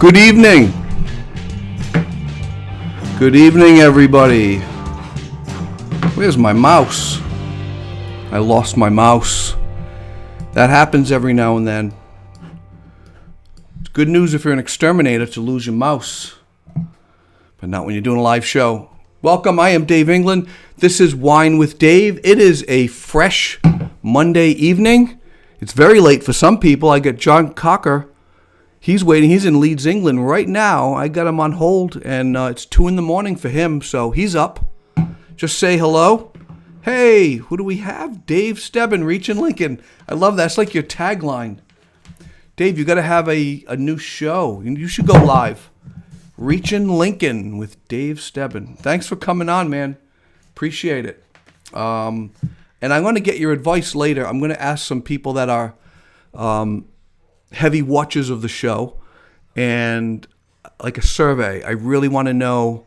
Good evening. Good evening, everybody. Where's my mouse? I lost my mouse. That happens every now and then. It's good news if you're an exterminator to lose your mouse, but not when you're doing a live show. Welcome, I am Dave England. This is Wine with Dave. It is a fresh Monday evening. It's very late for some people. I got Jon Cocker. He's waiting. He's in Leeds, England right now. I got him on hold, and it's 2 a.m. for him, so he's up. Just say hello. Hey, who do we have? Dave Stebbin, Reaching Lincoln. I love that. It's like your tagline. Dave, you got to have a new show. You should go live. Reaching Lincoln with Dave Stebbin. Thanks for coming on, man. Appreciate it. And I'm going to get your advice later. I'm going to ask some people that are heavy watchers of the show, and like a survey. I really want to know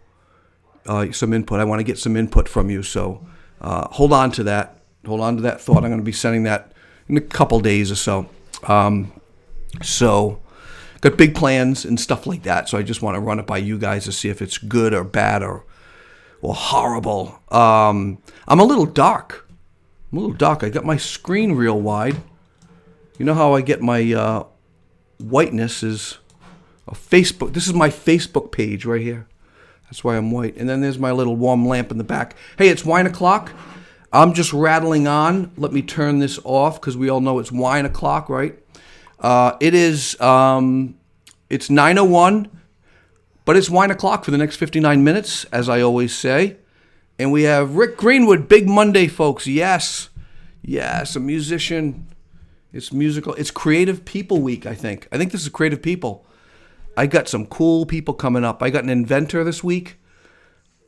some input. I want to get some input from you. So hold on to that. Hold on to that thought. I'm going to be sending that in a couple days or so. So got big plans and stuff like that. So I just want to run it by you guys to see if it's good or bad or horrible. I'm a little dark. I got my screen real wide. You know how I get my whiteness is a Facebook. This is my Facebook page right here. That's why I'm white. And then there's my little warm lamp in the back. Hey, it's wine o'clock. I'm just rattling on. Let me turn this off because we all know it's wine o'clock, right? It is. It's 9:01, but it's wine o'clock for the next 59 minutes, as I always say. And we have Rick Greenwood, Big Monday, folks. Yes, a musician. It's musical. It's Creative People Week, I think. I think this is Creative People. I got some cool people coming up. I got an inventor this week.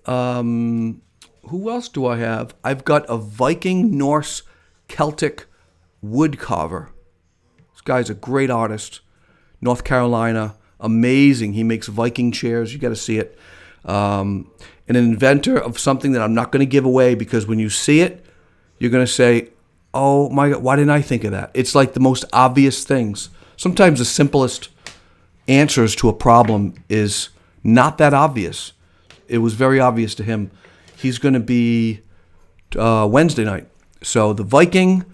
Who else do I have? I've got a Viking, Norse, Celtic wood carver. This guy's a great artist. North Carolina. Amazing. He makes Viking chairs. You got to see it. An inventor of something that I'm not going to give away, because when you see it, you're going to say, oh my God, why didn't I think of that? It's like the most obvious things. Sometimes the simplest answers to a problem is not that obvious. It was very obvious to him. He's going to be Wednesday night. So the Viking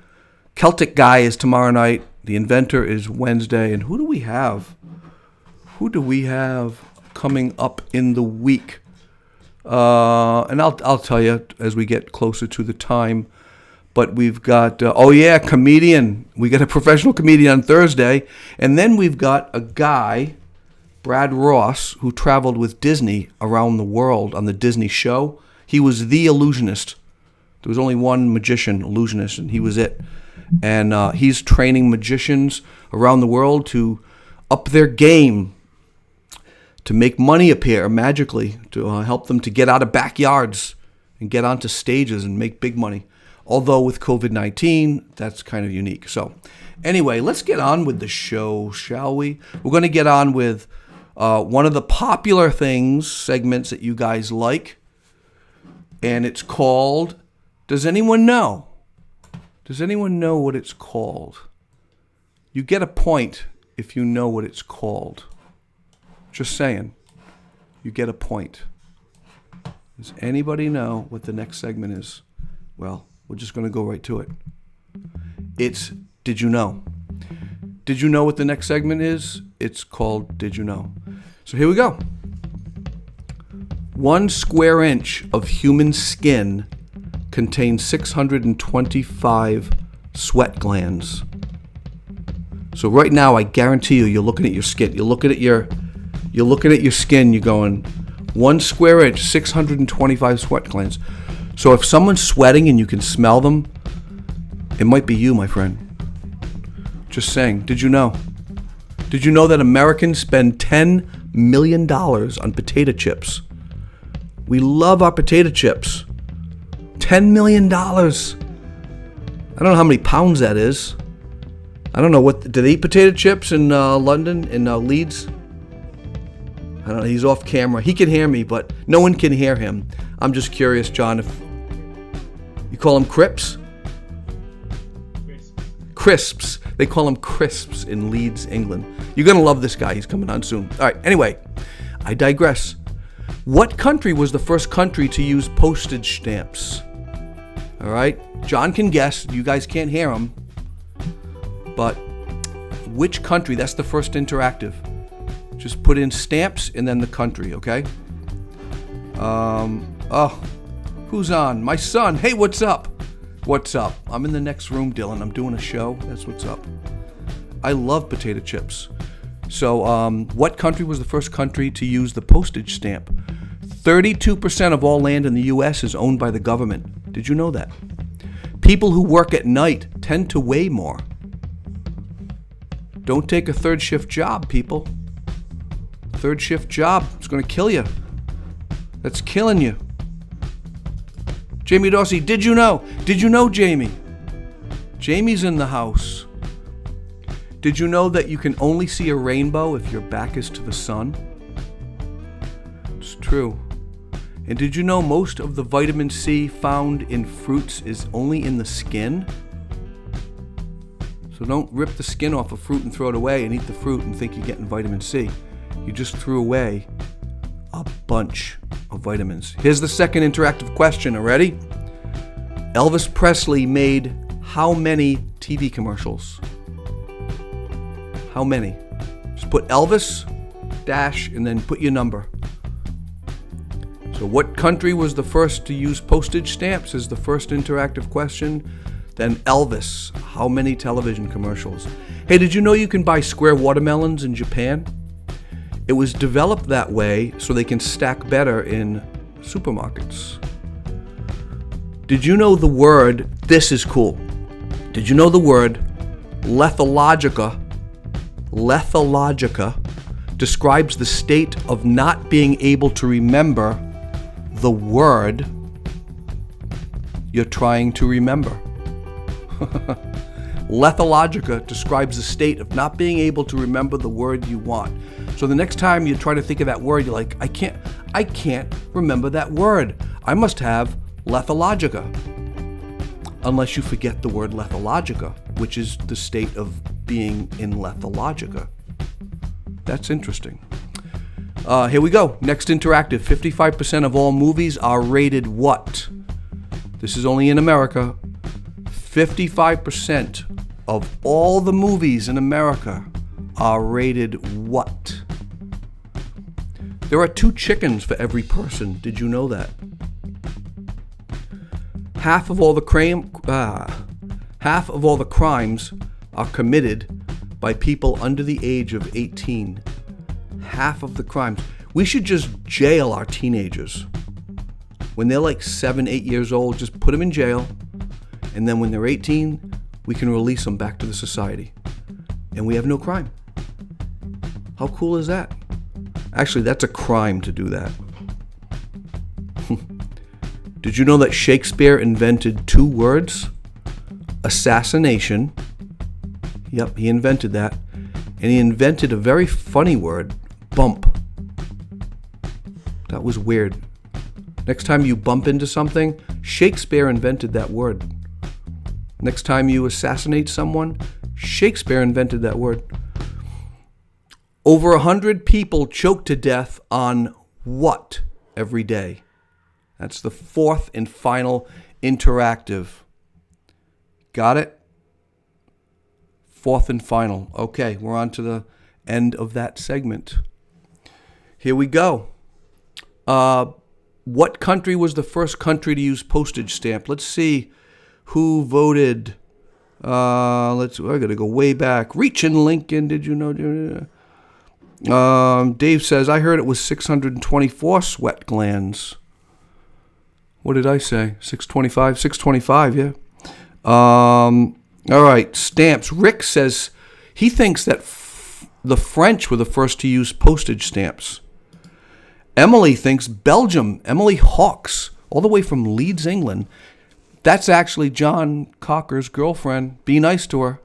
Celtic guy is tomorrow night. The inventor is Wednesday. And who do we have? Who do we have coming up in the week? And I'll tell you as we get closer to the time. But we've got, comedian. We got a professional comedian on Thursday. And then we've got a guy, Brad Ross, who traveled with Disney around the world on the Disney show. He was the illusionist. There was only one magician, illusionist, and he was it. And he's training magicians around the world to up their game, to make money appear magically, to help them to get out of backyards and get onto stages and make big money. Although with COVID-19, that's kind of unique. So anyway, let's get on with the show, shall we? We're going to get on with one of the popular segments that you guys like. And it's called, Does Anyone Know? Does anyone know what it's called? You get a point if you know what it's called. Just saying. You get a point. Does anybody know what the next segment is? Well, we're just going to go right to it. It's Did You Know? Did you know what the next segment is? It's called Did You Know? So here we go. 1 square inch of human skin contains 625 sweat glands. So right now, I guarantee you're looking at your skin. You're looking at your skin. You're going 1 square inch, 625 sweat glands. So if someone's sweating and you can smell them, it might be you, my friend. Just saying. Did you know? Did you know that Americans spend $10 million on potato chips? We love our potato chips. $10 million. I don't know how many pounds that is. I don't know do they eat potato chips in London, in Leeds? I don't know. He's off camera. He can hear me, but no one can hear him. I'm just curious, John, if you call them crips? Crisps. They call them crisps in Leeds, England. You're going to love this guy. He's coming on soon. All right, anyway, I digress. What country was the first country to use postage stamps? All right, John can guess. You guys can't hear him. But which country? That's the first interactive. Just put in stamps and then the country, okay? Who's on? My son. Hey, what's up? What's up? I'm in the next room, Dylan. I'm doing a show. That's what's up. I love potato chips. So, what country was the first country to use the postage stamp? 32% of all land in the U.S. is owned by the government. Did you know that? People who work at night tend to weigh more. Don't take a third shift job, people. Third shift job is going to kill you. That's killing you. Jamie Dorsey, did you know? Did you know, Jamie? Jamie's in the house. Did you know that you can only see a rainbow if your back is to the sun? It's true. And did you know most of the vitamin C found in fruits is only in the skin? So don't rip the skin off a fruit and throw it away and eat the fruit and think you're getting vitamin C. You just threw away a bunch of vitamins. Here's the second interactive question. Are you ready? Elvis Presley made how many TV commercials? How many? Just put Elvis, dash, and then put your number. So what country was the first to use postage stamps is the first interactive question. Then Elvis, how many television commercials? Hey, did you know you can buy square watermelons in Japan? It was developed that way so they can stack better in supermarkets. Did you know the word, this is cool. Did you know the word lethologica describes the state of not being able to remember the word you're trying to remember? Lethologica describes the state of not being able to remember the word you want. So the next time you try to think of that word, you're like, I can't remember that word. I must have lethologica. Unless you forget the word lethologica, which is the state of being in lethologica. That's interesting. Here we go. Next interactive. 55% of all movies are rated what? This is only in America. 55% of all the movies in America are rated what? There are 2 chickens for every person. Did you know that? Half of all the crimes are committed by people under the age of 18. Half of the crimes. We should just jail our teenagers. When they're like 7, 8 years old, just put them in jail. And then when they're 18, we can release them back to the society. And we have no crime. How cool is that? Actually, that's a crime to do that. Did you know that Shakespeare invented 2 words? Assassination. Yep, he invented that. And he invented a very funny word, bump. That was weird. Next time you bump into something, Shakespeare invented that word. Next time you assassinate someone, Shakespeare invented that word. Over 100 people choke to death on what every day? That's the fourth and final interactive. Got it? Fourth and final. Okay, we're on to the end of that segment. Here we go. What country was the first country to use postage stamp? Let's see who voted. I gotta go way back. Reaching Lincoln, did you know? Dave says, I heard it was 624 sweat glands. What did I say? 625? 625, yeah. All right, stamps. Rick says he thinks that the French were the first to use postage stamps. Emily thinks Belgium. Emily Hawks, all the way from Leeds, England. That's actually Jon Cocker's girlfriend. Be nice to her.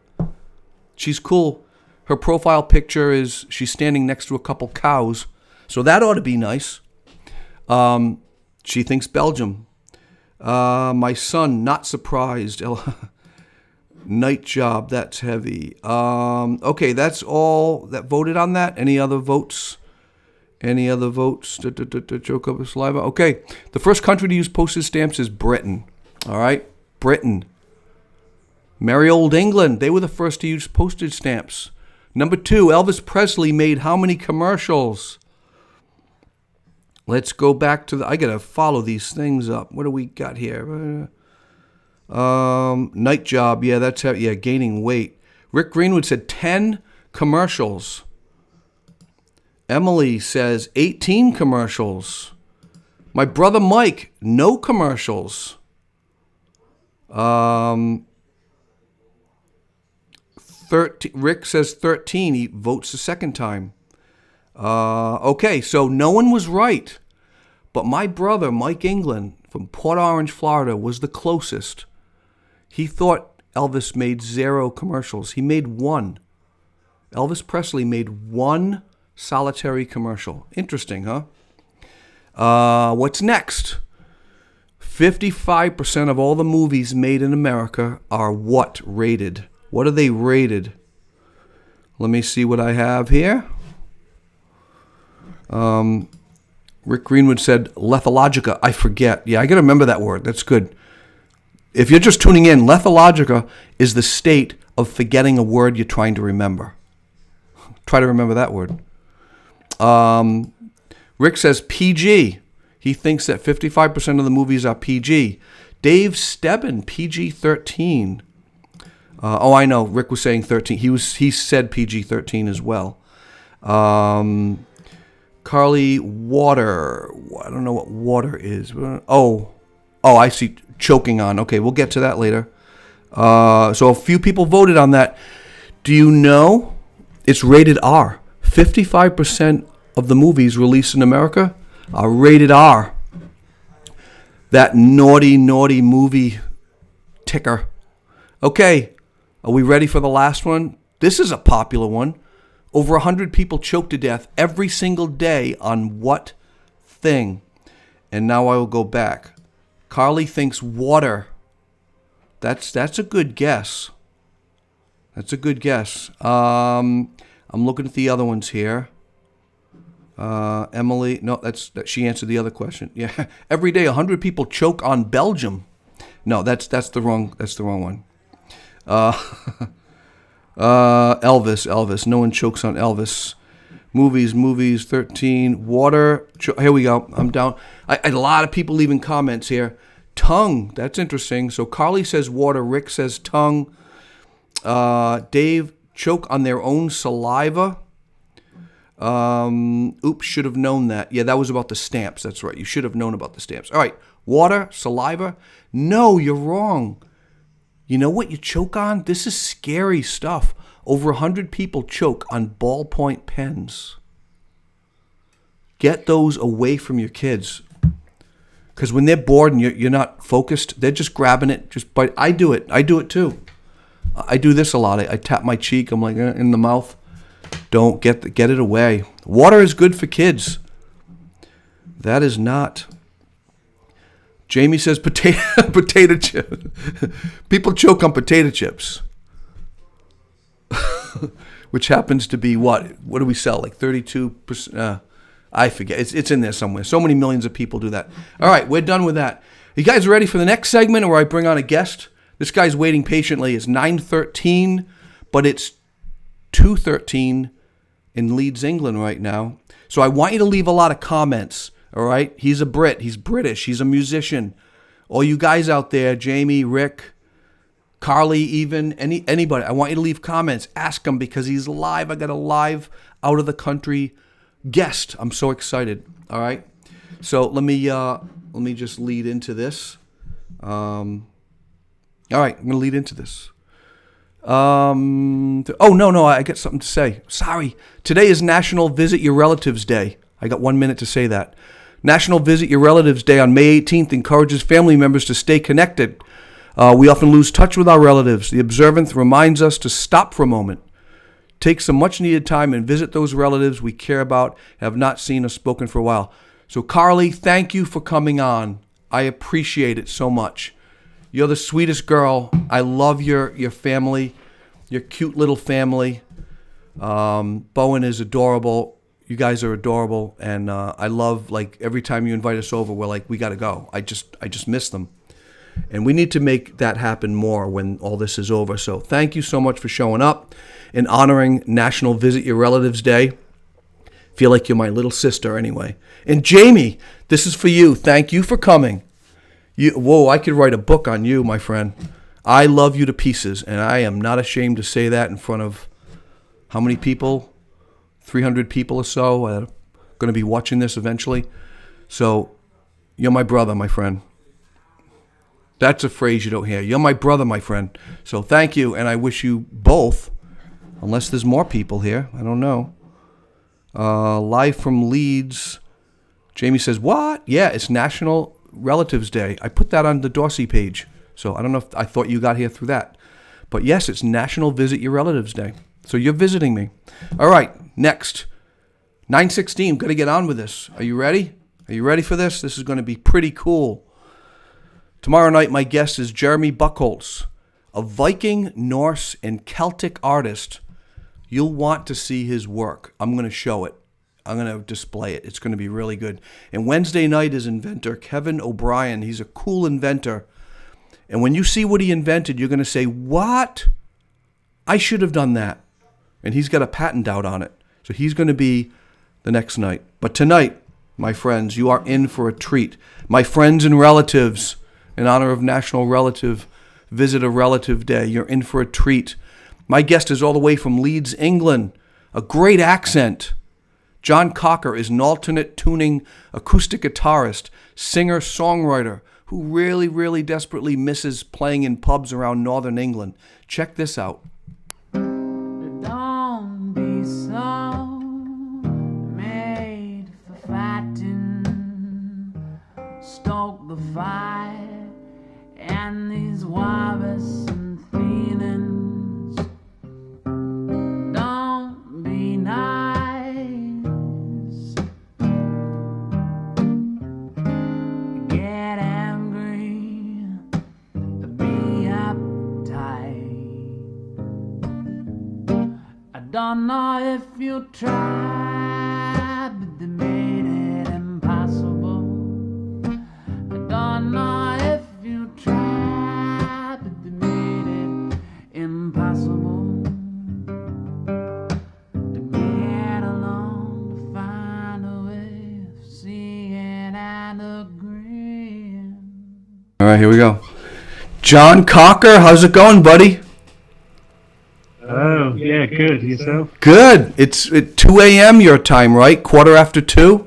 She's cool. Her profile picture is she's standing next to a couple cows. So that ought to be nice. She thinks Belgium. My son, not surprised. Night Job, that's heavy. Okay, that's all that voted on that. Any other votes? Any other votes? Choke up with saliva. Okay, the first country to use postage stamps is Britain. All right, Britain. Merry old England. They were the first to use postage stamps. Number 2, Elvis Presley made how many commercials? Let's go back to I got to follow these things up. What do we got here? Night Job. Yeah, that's how, yeah, gaining weight. Rick Greenwood said 10 commercials. Emily says 18 commercials. My brother Mike, no commercials. 13, Rick says 13. He votes the second time. Okay, so no one was right. But my brother, Mike England, from Port Orange, Florida, was the closest. He thought Elvis made 0 commercials. He made 1. Elvis Presley made 1 solitary commercial. Interesting, huh? What's next? 55% of all the movies made in America are what rated? What are they rated? Let me see what I have here. Rick Greenwood said lethologica. I forget. Yeah, I got to remember that word. That's good. If you're just tuning in, lethologica is the state of forgetting a word you're trying to remember. Try to remember that word. Rick says PG. He thinks that 55% of the movies are PG. Dave Stebbin, PG-13. Oh, I know. Rick was saying 13. He said PG-13 as well. Carly Water. I don't know what water is. Oh, I see. Choking on. Okay, we'll get to that later. So a few people voted on that. Do you know it's rated R? 55% of the movies released in America are rated R. That naughty, naughty movie ticker. Okay, are we ready for the last one? This is a popular one. Over 100 people choke to death every single day on what thing? And now I will go back. Carly thinks water. That's a good guess. That's a good guess. I'm looking at the other ones here. Emily, no, she answered the other question. Yeah, every day 100 people choke on Belgium. No, that's the wrong one. Elvis. No one chokes on Elvis. Movies, 13. Water. Here we go. I'm down. A lot of people leaving comments here. Tongue. That's interesting. So Carly says water. Rick says tongue. Dave, choke on their own saliva. Oops, should have known that. Yeah, that was about the stamps. That's right. You should have known about the stamps. All right. Water, saliva. No, you're wrong. You know what you choke on? This is scary stuff. Over 100 people choke on ballpoint pens. Get those away from your kids. Because when they're bored and you're not focused, they're just grabbing it. But I do it. I do it too. I do this a lot. I tap my cheek. I'm like in the mouth. Don't get it away. Water is good for kids. That is not. Jamie says potato chip. People choke on potato chips. Which happens to be what? What do we sell? Like 32%? I forget. It's in there somewhere. So many millions of people do that. All right, we're done with that. You guys ready for the next segment where I bring on a guest? This guy's waiting patiently. It's 9:13, but it's 2:13 in Leeds, England right now. So I want you to leave a lot of comments, all right? He's a Brit. He's British. He's a musician. All you guys out there, Jamie, Rick, Carly, even, anybody, I want you to leave comments. Ask him because he's live. I got a live out of the country guest. I'm so excited. All right. So let me just lead into this. All right, I'm going to lead into this. Oh, no, I got something to say. Sorry. Today is National Visit Your Relatives Day. I got 1 minute to say that. National Visit Your Relatives Day on May 18th encourages family members to stay connected. We often lose touch with our relatives. The observance reminds us to stop for a moment, take some much-needed time and visit those relatives we care about, have not seen or spoken for a while. So, Carly, thank you for coming on. I appreciate it so much. You're the sweetest girl. I love your family, your cute little family. Bowen is adorable. You guys are adorable, and I love, like, every time you invite us over, we're like, we got to go. I just miss them, and we need to make that happen more when all this is over. So thank you so much for showing up and honoring National Visit Your Relatives Day. Feel like you're my little sister anyway. And Jamie, this is for you. Thank you for coming. Whoa, I could write a book on you, my friend. I love you to pieces, and I am not ashamed to say that in front of how many people? 300 people or so are going to be watching this eventually. So you're my brother, my friend. That's a phrase you don't hear. You're my brother, my friend. So thank you, and I wish you both, unless there's more people here. I don't know. Live from Leeds. Jamie says, what? Yeah, it's National Relatives Day. I put that on the Dorsey page. So I don't know if I thought you got here through that. But yes, it's National Visit Your Relatives Day. So you're visiting me. All right, next. 9:16, got to get on with this. Are you ready? Are you ready for this? This is going to be pretty cool. Tomorrow night, my guest is Jeremy Buchholz, a Viking, Norse, and Celtic artist. You'll want to see his work. I'm going to show it. I'm going to display it. It's going to be really good. And Wednesday night is inventor Kevin O'Brien. He's a cool inventor. And when you see what he invented, you're going to say, what? I should have done that. And he's got a patent out on it. So he's going to be the next night. But tonight, my friends, you are in for a treat. My friends and relatives, in honor of National Visit a Relative Day, you're in for a treat. My guest is all the way from Leeds, England. A great accent. Jon Cocker is an alternate tuning acoustic guitarist, singer, songwriter, who really, really desperately misses playing in pubs around northern England. Check this out. Don't be so made for fighting. Stoke the fire and these worrisome feelings. Don't be nice. Get angry. Be uptight. I don't know if you tried, but they made it impossible. I don't know if you tried, but they made it impossible to get along, to find a way of seeing and agreeing. All right, here we go. Jon Cocker, how's it going, buddy? Oh, yeah, good. Yourself? Good. It's at 2 a.m. your time, right? 2:15?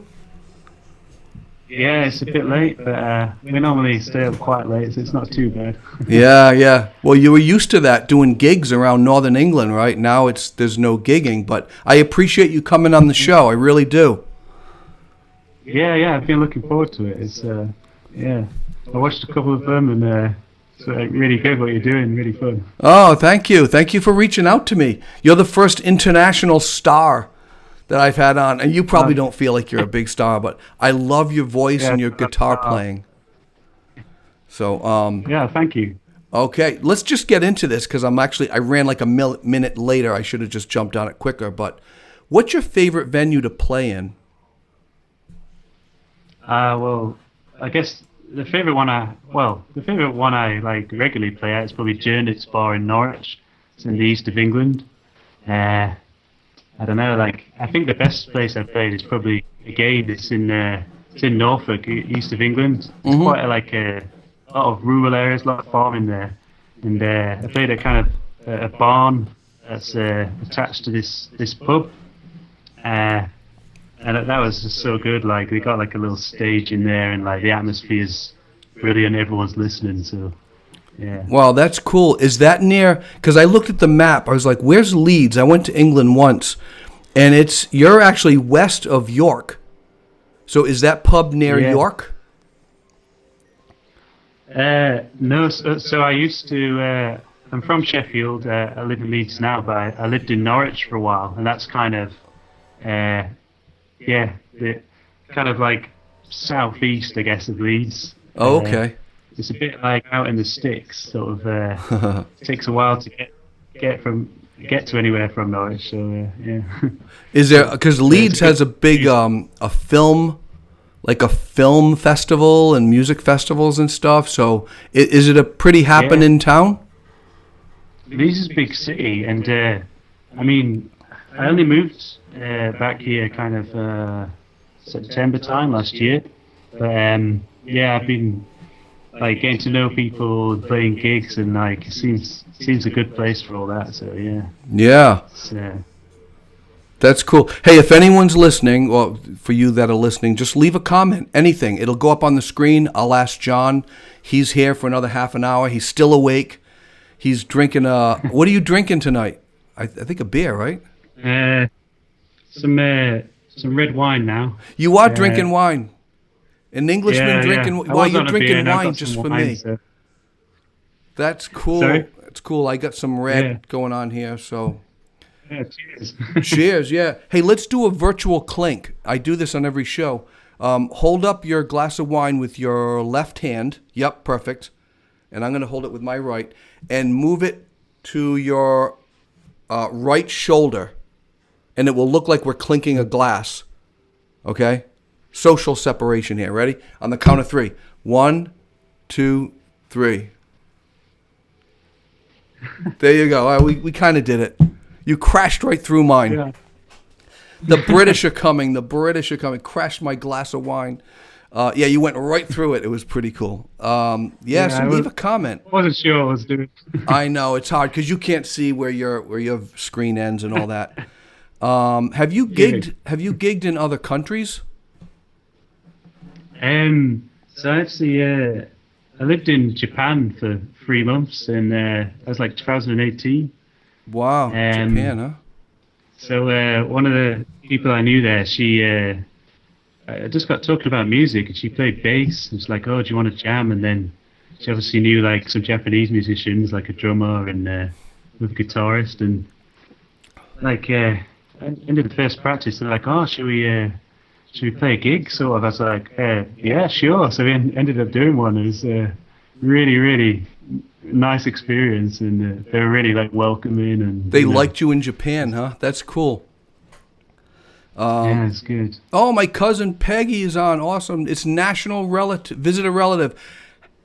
Yeah, it's a bit late, but we normally stay up quite late, so it's not too bad. Yeah. Well, you were used to that, doing gigs around northern England, right? Now there's no gigging, but I appreciate you coming on the show. I really do. Yeah, I've been looking forward to it. It's yeah, I watched a couple of them, and it's really good what you're doing. Really fun. Oh, thank you. Thank you for reaching out to me. You're the first international star that I've had on, and you probably don't feel like you're a big star, but I love your voice and your guitar playing. So, yeah, thank you. Okay, let's just get into this because I ran like a minute later. I should have just jumped on it quicker. But what's your favorite venue to play in? Well, I guess the favorite one I like regularly play at is probably Journey's Bar in Norwich. It's in the east of England. I don't know, I think the best place I've played is probably, again, it's in Norfolk, east of England. It's quite a lot of rural areas, a lot of farming there. And I played at kind of a barn that's attached to this pub. And that was just so good. They got a little stage in there, and the atmosphere's brilliant. Everyone's listening, so yeah. Wow, that's cool. Is that near? Because I looked at the map. I was like, "Where's Leeds?" I went to England once, and you're actually west of York. So is that pub near York? No. So I used to. I'm from Sheffield. I live in Leeds now, but I lived in Norwich for a while, and that's kind of. The kind of southeast, I guess, of Leeds. Oh, okay. it's a bit like out in the sticks. Sort of takes a while to get to anywhere from Norwich. So yeah. Is there, because Leeds has a big a film, like a film festival and music festivals and stuff. So is it a pretty happening town? Leeds is a big city, and I mean, I only moved back here kind of September time last year. But yeah, I've been like getting to know people, playing gigs, and like it seems a good place for all that. So yeah. Yeah. It's, That's cool. Hey, if anyone's listening, or for you that are listening, just leave a comment, anything. It'll go up on the screen. I'll ask Jon. He's here for another half an hour. He's still awake. He's drinking what are you drinking tonight? I think a beer, right? Some red wine now. You are drinking wine. An Englishman drinking. Yeah. Well, you're drinking wine just for me. So. That's cool. Sorry? It's cool. I got some red going on here, so. Yeah, cheers. Cheers, yeah. Hey, let's do a virtual clink. I do this on every show. Hold up your glass of wine with your left hand. Yep, perfect. And I'm going to hold it with my right. And move it to your right shoulder. And it will look like we're clinking a glass. Okay? Social separation here. Ready? On the count of 3. 1, 2, 3. There you go. All right, we kind of did it. You crashed right through mine. Yeah. The British are coming. The British are coming. Crashed my glass of wine. Yeah, you went right through it. It was pretty cool. So leave a comment. I wasn't sure what I was doing. I know it's hard because you can't see where your screen ends and all that. Have you gigged in other countries? So actually, I lived in Japan for 3 months, and that was like 2018. Wow, Japan, huh? So one of the people I knew there, she I just got talking about music, and she played bass. And she's like, "Oh, do you want to jam?" And then she obviously knew like some Japanese musicians, like a drummer and with a guitarist, and like ended the first practice. They're like, "Oh, should we play a gig?" Sort of. I was like, "Yeah, sure." So we ended up doing one. It was really, really nice experience, and they were really like welcoming, and they liked you in Japan, huh? That's cool. Yeah, it's good. Oh, my cousin Peggy is on. Awesome. It's National Visit a Relative.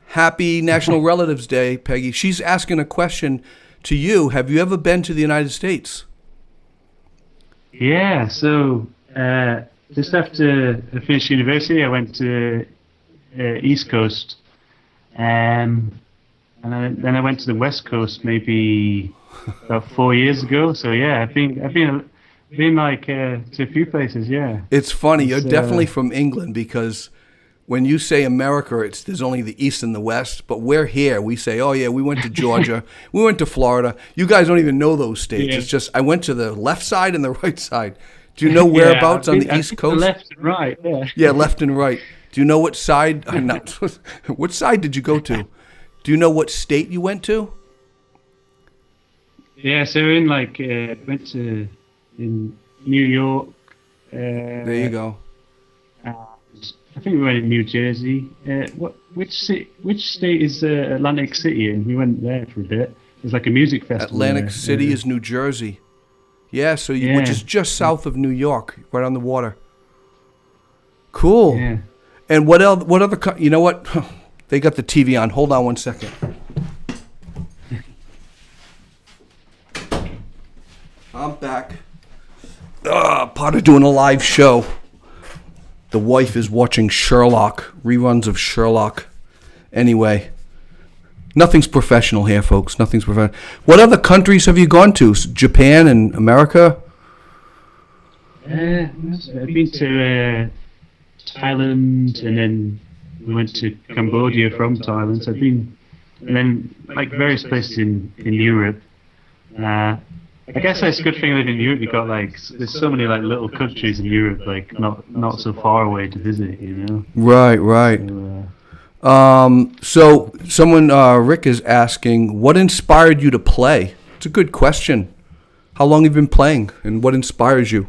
Happy National Relatives Day, Peggy. She's asking a question to you. Have you ever been to the United States? Yeah, so just after I finished university, I went to East Coast, and then I went to the West Coast maybe about 4 years ago. So yeah, I've been like to a few places. Yeah, it's funny. You're definitely from England, because when you say America, there's only the East and the West. But we're here. We say, oh yeah, we went to Georgia, we went to Florida. You guys don't even know those states. Yeah. It's just I went to the left side and the right side. Do you know whereabouts on the East Coast? Left and right. Yeah. Yeah, left and right. Do you know what side? What side did you go to? Do you know what state you went to? Yeah, so went to in New York. There you go. I think we went in New Jersey. Which state is Atlantic City in? We went there for a bit. There's like a music festival. Atlantic City is New Jersey. Yeah, so which is just south of New York, right on the water. Cool. Yeah. And what else? What other? You know what? They got the TV on. Hold on one second. I'm back. Part of doing a live show. The wife is watching Sherlock, reruns of Sherlock. Anyway, nothing's professional here, folks. Nothing's professional. What other countries have you gone to? Japan and America? I've been to Thailand, and then we went to Cambodia from Thailand. So I've been, and then like various places in Europe. I guess that's a good thing living in Europe. You got like there's so many like little countries in Europe, like not so far away to visit, you know. Right. So someone Rick is asking, what inspired you to play? It's a good question. How long have you been playing, and what inspires you?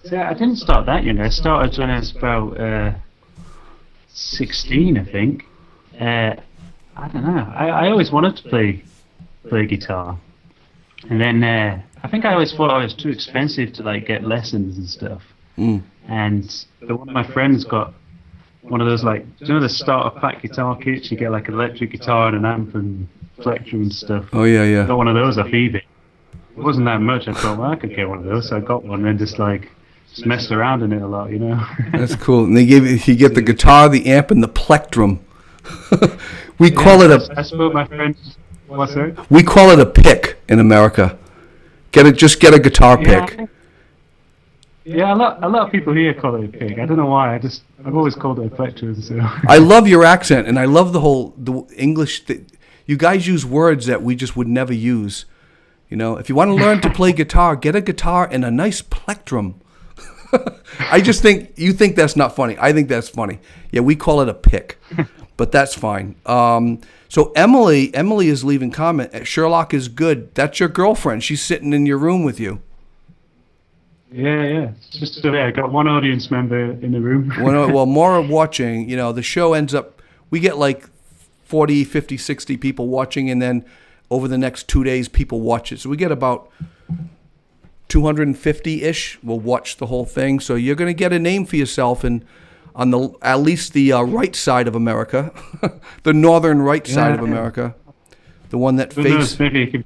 So I didn't start that, you know. I started when I was about 16, I think. I don't know. I always wanted to play guitar, and then I think I always thought I was too expensive to like get lessons and stuff. But one of my friends got one of those, like, do you know the starter pack guitar kits? You get like an electric guitar and an amp and plectrum and stuff. Oh yeah. Got one of those off eBay. It wasn't that much. I thought, well, I could get one of those, so I got one and just messed around in it a lot, you know. That's cool. And you get the guitar, the amp, and the plectrum. We call it a. I spoke my friends. What's that? We call it a pick in America. Just get a guitar pick. Yeah, a lot of people here call it a pick. I don't know why. I've always called it a plectrum. So. I love your accent, and I love the English. You guys use words that we just would never use. You know, if you want to learn to play guitar, get a guitar and a nice plectrum. I just think you think that's not funny. I think that's funny. Yeah, we call it a pick, but that's fine. So Emily is leaving comment. Sherlock is good. That's your girlfriend. She's sitting in your room with you. Yeah. It's just I got one audience member in the room. Well, more are watching. You know, the show ends up, we get like 40, 50, 60 people watching, and then over the next 2 days, people watch it. So we get about 250-ish will watch the whole thing. So you're going to get a name for yourself on at least the right side of America, the northern right side of America, the one that faces. Maybe you could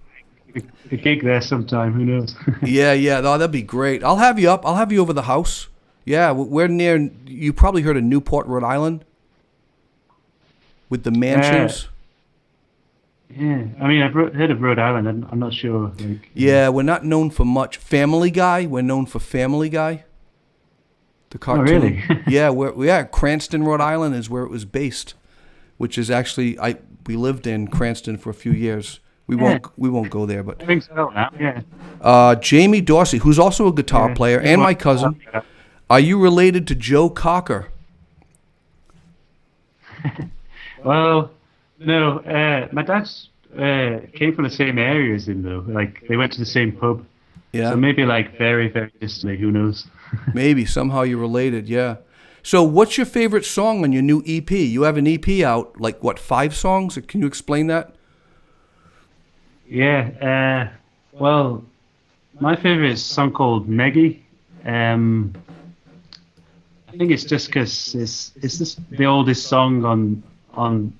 a gig there sometime. Who knows? Yeah. Oh, that'd be great. I'll have you up. I'll have you over the house. Yeah, we're near. You probably heard of Newport, Rhode Island, with the mansions. Yeah, I mean, I've heard of Rhode Island. I'm not sure. Yeah, we're not known for much. Family Guy. We're known for Family Guy. The cartoon. Oh, really? Yeah, Cranston, Rhode Island is where it was based, which is actually we lived in Cranston for a few years. We won't go there, but I think so now. Yeah. Jamie Dorsey, who's also a guitar player, and my cousin. Are you related to Joe Cocker? Well, no. My dad's came from the same area as him, though. Like, they went to the same pub. Yeah. So maybe like very, very distantly. Who knows? Maybe somehow you're related. Yeah. So what's your favorite song on your new EP? You have an EP out, like what, 5 songs? Can you explain that? Yeah. Well, my favorite is a song called Meggie. I think it's just because it's just the oldest song on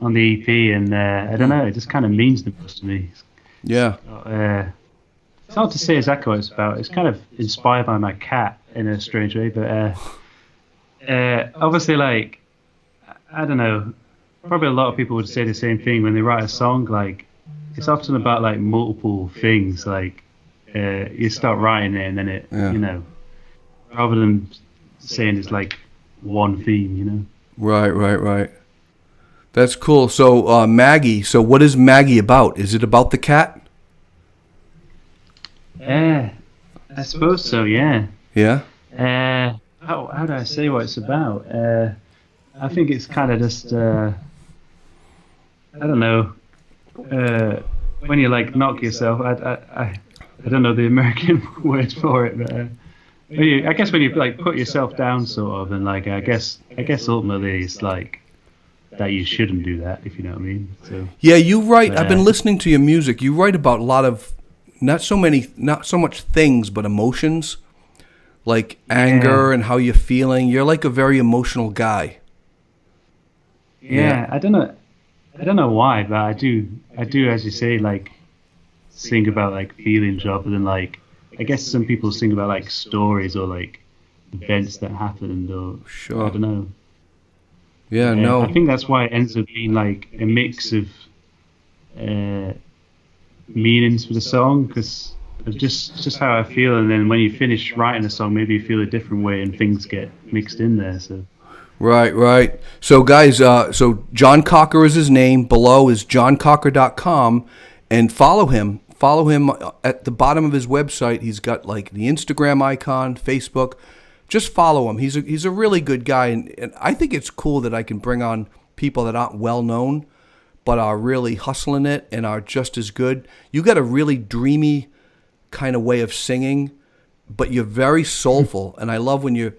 the EP, and I don't know, it just kind of means the most to me. Yeah. It's hard to say exactly what it's about. It's kind of inspired by my cat in a strange way, but obviously, like, I don't know, probably a lot of people would say the same thing when they write a song. Like, it's often about like multiple things. Like, you start writing it, and then it, you know, rather than saying it's like one theme, you know. Right. That's cool. So Maggie. So what is Maggie about? Is it about the cat? I suppose so. Yeah. Yeah. How do I say what it's about? I think it's kind of just I don't know. When you like knock yourself, I don't know the American word for it, but I guess when you like put yourself down, sort of, and like I guess ultimately it's like that you shouldn't do that, if you know what I mean. So yeah, you write. I've been listening to your music. You write about a lot of not so much things, but emotions, like anger and how you're feeling. You're like a very emotional guy. Yeah. I don't know why, but I do, as you say, like sing about like feelings rather than like, I guess some people sing about like stories or like events that happened, or I don't know. Yeah, no. I think that's why it ends up being like a mix of meanings for the song, because of just how I feel, and then when you finish writing a song, maybe you feel a different way, and things get mixed in there. So. Right. So guys, so Jon Cocker is his name. Below is joncocker.com, and follow him. Follow him at the bottom of his website. He's got like the Instagram icon, Facebook. Just follow him. He's a really good guy, and I think it's cool that I can bring on people that aren't well known, but are really hustling it and are just as good. You got a really dreamy kind of way of singing, but you're very soulful, and I love when you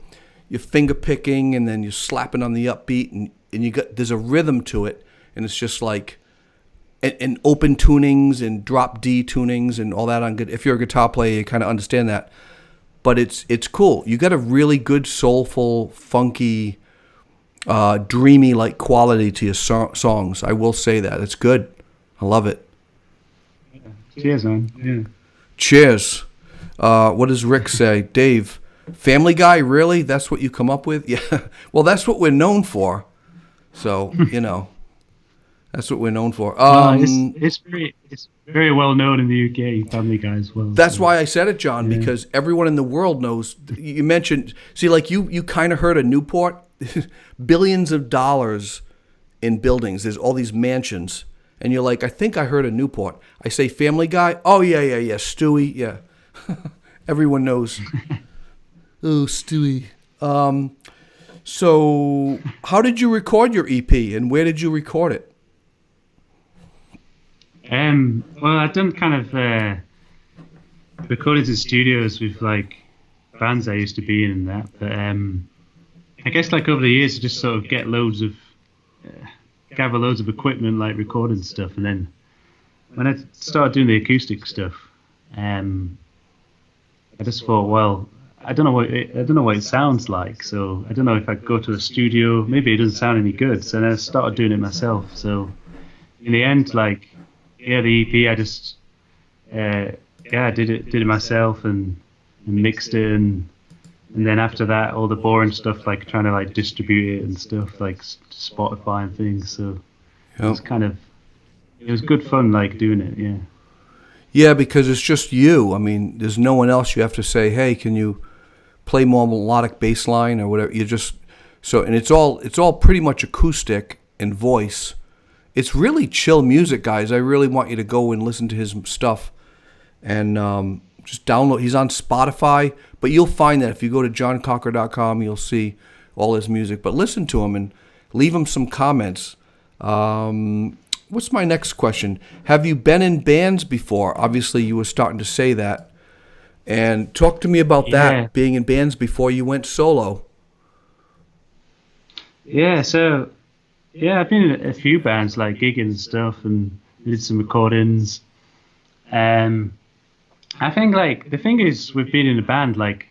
you're finger picking and then you're slapping on the upbeat and there's a rhythm to it, and it's just like and open tunings and drop D tunings and all that on good. If you're a guitar player, you kind of understand that. But it's cool. You got a really good soulful, funky, dreamy like quality to your songs. I will say that it's good. I love it. Cheers, man. Yeah. Cheers. What does Rick say? Dave, Family Guy, really? That's what you come up with? Yeah. Well, that's what we're known for. So, that's what we're known for. It's very well known in the UK, Family Guy as well. That's why I said it, John, because everyone in the world knows. You mentioned, see, like you kind of heard of Newport, billions of dollars in buildings. There's all these mansions, and you're like, I think I heard of Newport. I say Family Guy. Oh yeah, Stewie, yeah. Everyone knows. Oh, Stewie. So, how did you record your EP, and where did you record it? Well, I've done kind of recordings in studios with like bands I used to be in and that. But I guess like over the years, I just sort of gather loads of equipment, like recording stuff, and then when I started doing the acoustic stuff, I just thought, well, I don't know what it sounds like, so I don't know if I go to a studio, maybe it doesn't sound any good. So then I started doing it myself. So in the end, like, yeah, the EP, I just I did it myself and mixed it, and then after that, all the boring stuff, like trying to like distribute it and stuff, like Spotify and things. So it was good fun, like doing it. Yeah. Yeah, because it's just you. I mean, there's no one else you have to say, hey, can you play more melodic bass line or whatever. You just and it's all pretty much acoustic and voice. It's really chill music, guys. I really want you to go and listen to his stuff and just download. He's on Spotify, but you'll find that if you go to joncocker.com, you'll see all his music. But listen to him and leave him some comments. What's my next question? Have you been in bands before? Obviously, you were starting to say that. And talk to me about that, being in bands before you went solo. Yeah, so, I've been in a few bands, like gigging and stuff, and did some recordings. I think, like, the thing is with being in a band, like,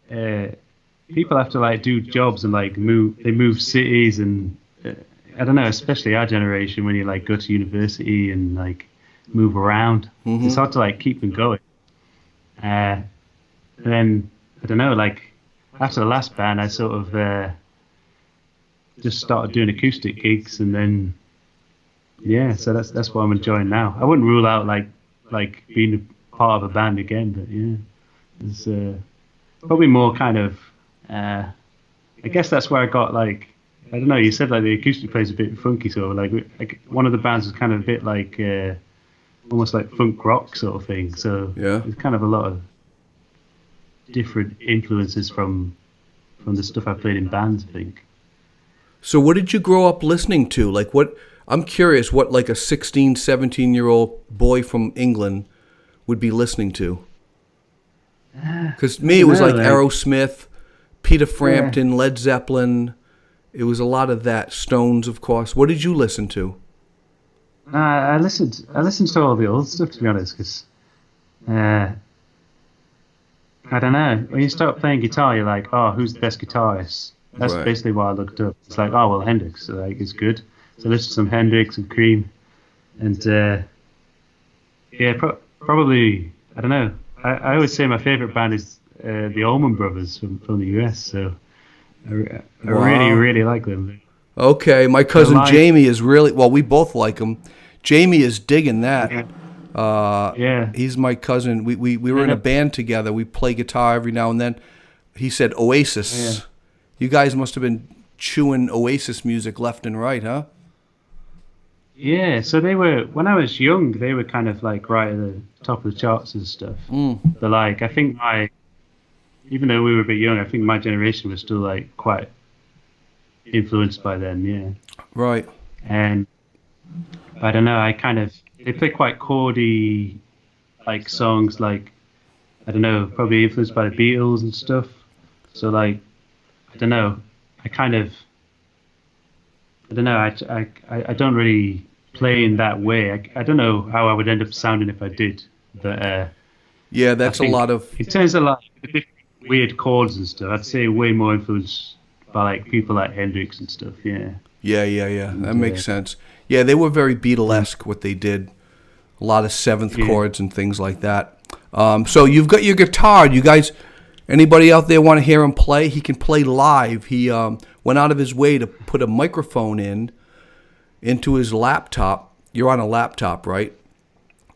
people have to, like, do jobs and, like, move cities and... I don't know, especially our generation, when you like go to university and like move around, it's hard to like keep them going. And then I don't know, like after the last band, I sort of just started doing acoustic gigs, and then so that's what I'm enjoying now. I wouldn't rule out like being a part of a band again, but it's probably more kind of. I guess that's where I got like. I don't know, you said like the acoustic plays a bit funky, so like one of the bands was kind of a bit like almost like funk rock sort of thing, so there's kind of a lot of different influences from the stuff I played in bands, I think. So what did you grow up listening to? Like I'm curious what like a 16, 17-year-old boy from England would be listening to. Because me, it was like Aerosmith, Peter Frampton, Led Zeppelin. It was a lot of that. Stones, of course. What did you listen to? I listened to all the old stuff, to be honest, because I don't know. When you start playing guitar, you're like, oh, who's the best guitarist? That's basically what I looked up. It's like, oh, well, Hendrix, so, like, it's good. So I listened to some Hendrix and Cream, and probably, I don't know. I always say my favorite band is the Allman Brothers from the US, so. I really, really like them. Okay, my cousin Jamie is really... Well, we both like him. Jamie is digging that. He's my cousin. We were in a band together. We play guitar every now and then. He said Oasis. Yeah. You guys must have been chewing Oasis music left and right, huh? Yeah, so they were... When I was young, they were kind of like right at the top of the charts and stuff. But like, I think even though we were a bit young, I think my generation was still like quite influenced by them, Right. And I don't know, they play quite chordy like songs, like I don't know, probably influenced by the Beatles and stuff. So like I don't know. I kind of I don't know. I don't really play in that way. I don't know how I would end up sounding if I did. But Yeah, I that's a think lot of. in terms of like the different weird chords and stuff, I'd say way more influenced by like people like Hendrix and stuff. Yeah. Yeah. That And, makes sense. Yeah, they were very Beatlesque what they did. A lot of seventh chords and things like that. So you've got your guitar. You guys, anybody out there want to hear him play? He can play live. He went out of his way to put a microphone into his laptop. You're on a laptop, right?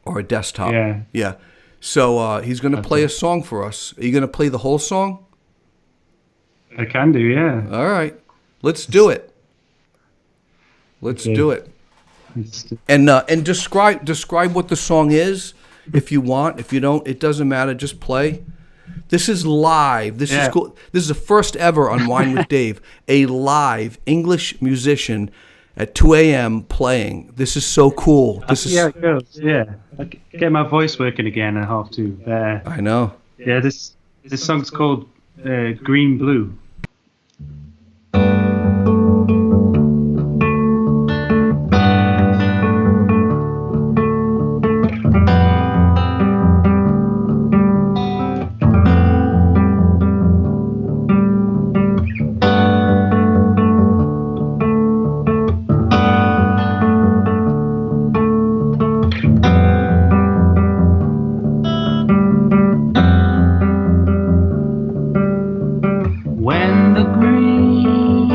Or a desktop? Yeah. Yeah. So he's going to play a song for us. Are you going to play the whole song? I can do. Yeah. All right. Let's do it. Let's Okay. do it. It's- And describe what the song is if you want. If you don't, it doesn't matter. Just play. This is live. This is Yeah. cool. This is the first ever on Wine with Dave, a live English musician at 2 a.m. playing. This is so cool. This is. Yeah, it goes. Yeah. I get my voice working again at half two. I know. Yeah, this song's called Green Blue. When the green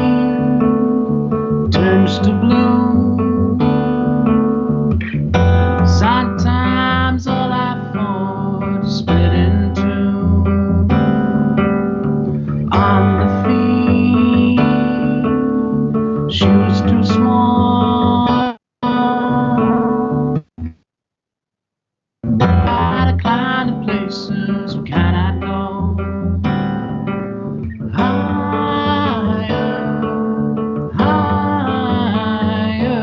turns to blue, sometimes all I thought split in two. On the feet, shoes too small. By the kind of places we cannot go. Higher, higher,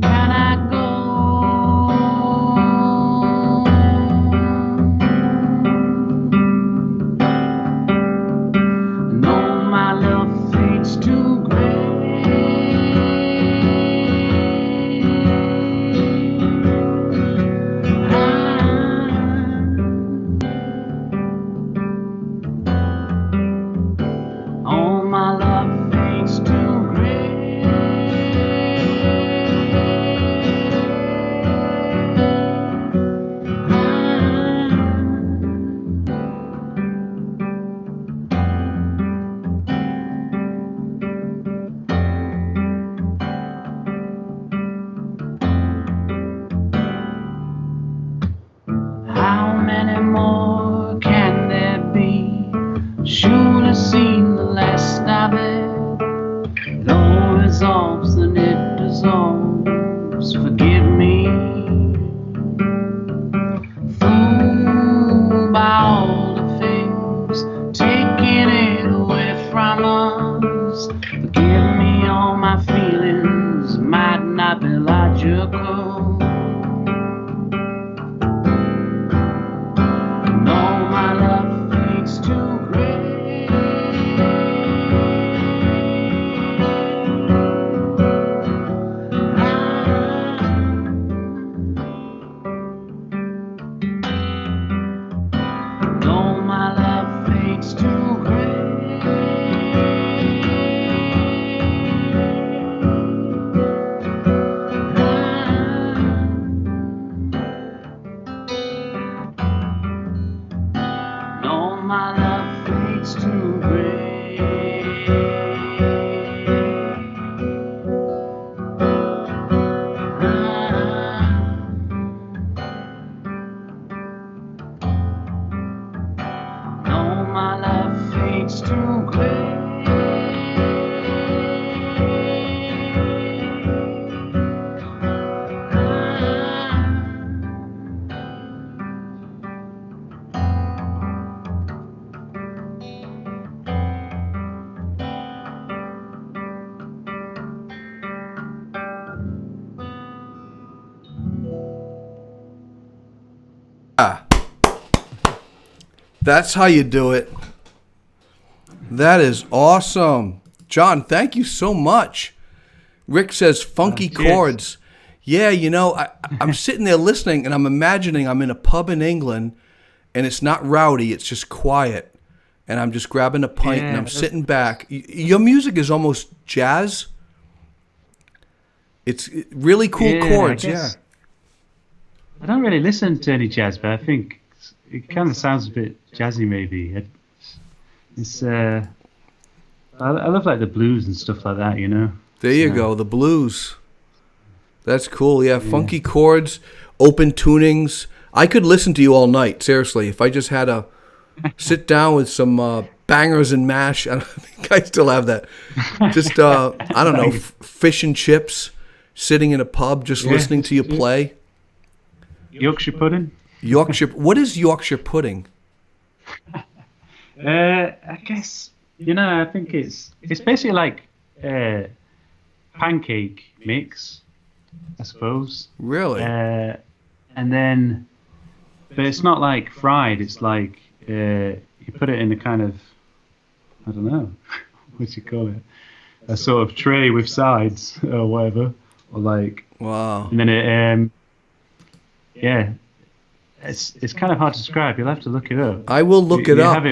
can I go? No, my love fades to all my love fades to gray. How many more can there be? Should have seen the last of it. It all resolves, then it dissolves. Forgive me. Fooled by all the things, taking it away from us. Forgive me, all my feelings might not be logical. No, my love fades to gray. No, my love fades to No, my love fades to gray. No, my love fades to gray. That's how you do it. That is awesome. Jon, thank you so much. Rick says funky chords. Yeah, I'm sitting there listening and I'm imagining I'm in a pub in England and it's not rowdy, it's just quiet. And I'm just grabbing a pint and I'm sitting back. Your music is almost jazz. It's really cool chords, I don't really listen to any jazz, but I think it kind of sounds a bit jazzy maybe. I love like the blues and stuff like that, There you go, the blues. That's cool. Yeah, funky chords, open tunings. I could listen to you all night, seriously. If I just had a sit down with some bangers and mash. I think I still have that. Just, I don't know, fish and chips, sitting in a pub, just listening to you play. Yorkshire pudding? What is Yorkshire pudding? I guess, I think it's basically like pancake mix, I suppose. Really? And then, but it's not like fried, it's like, you put it in a kind of, I don't know, what do you call it? A sort of tray with sides or whatever, or like. Wow. And then it, it's kind of hard to describe. You'll have to look it up. I will look it up.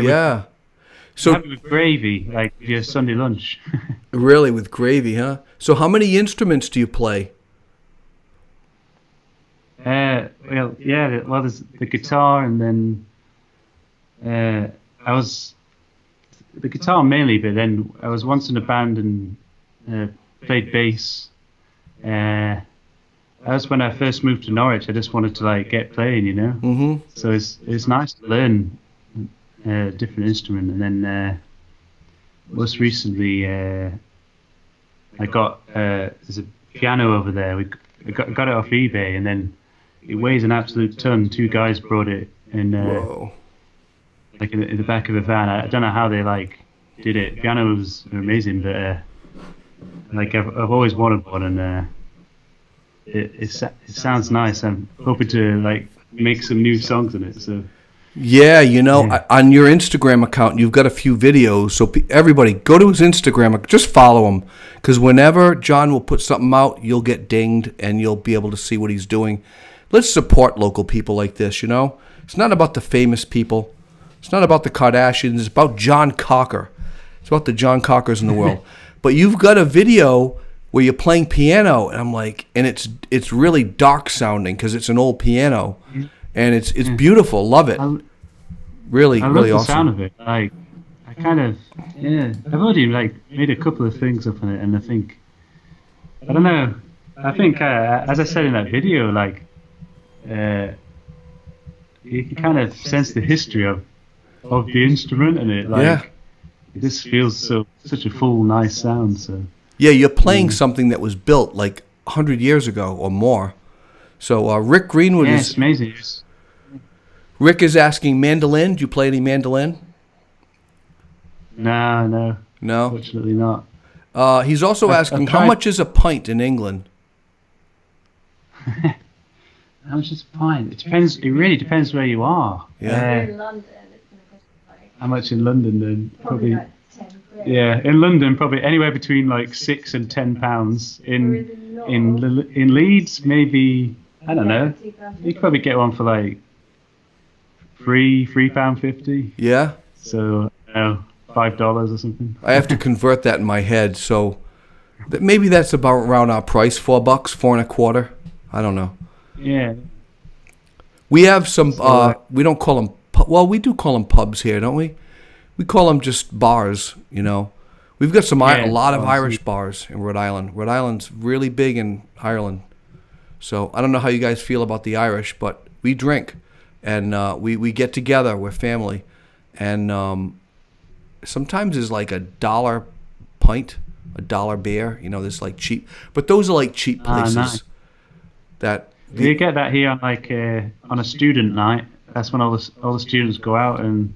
So have it with gravy, like your Sunday lunch. Really, with gravy, huh? So how many instruments do you play? There's the guitar, and then I was the guitar mainly, but then I was once in a band and played bass. That was when I first moved to Norwich. I just wanted to like get playing, Mm-hmm. So it's nice to learn a different instrument, and then most recently I got there's a piano over there. I got it off eBay, and then it weighs an absolute ton. Two guys brought it in, like in the back of a van. I don't know how they like did it. Pianos are amazing, but like I've always wanted one, and it sounds nice. I'm hoping to like make some new songs in it. So. Yeah, on your Instagram account, you've got a few videos. So everybody, go to his Instagram. Just follow him, because whenever Jon will put something out, you'll get dinged and you'll be able to see what he's doing. Let's support local people like this, It's not about the famous people. It's not about the Kardashians. It's about Jon Cocker. It's about the Jon Cockers in the world. But you've got a video where you're playing piano, and I'm like, and it's really dark sounding because it's an old piano. And it's beautiful. Love it. Really love really the awesome. Sound of it. Like, I kind of, I've already like made a couple of things up on it, and I think, I don't know. I think, as I said in that video, like, you can kind of sense the history of the instrument, and it like, it just feels such a full, nice sound. So. Yeah, you're playing something that was built like 100 years ago or more. So Rick Greenwood is. It's amazing. Rick is asking mandolin. Do you play any mandolin? No. No? Fortunately not. He's also asking, how much is a pint in England? How much is a pint? It depends. It really depends where you are. Yeah. In London, it's going to cost like. How much in London then? Probably like 10 quid. Yeah, in London probably anywhere between like £6 and £10. In Leeds maybe, I don't know. You could probably get one for like £3.50. Yeah. So $5 or something. I have to convert that in my head. So maybe that's about around our price, $4, $4.25. I don't know. Yeah. We have some. We don't call them. Well, we do call them pubs here, don't we? We call them just bars. We've got a lot of Irish bars in Rhode Island. Rhode Island's really big in Ireland. So I don't know how you guys feel about the Irish, but we drink, and we get together. We're family, and sometimes it's like $1 pint, $1 beer. There's like cheap, but those are like cheap places. Nice. That you get that here on like on a student night. That's when all the students go out, and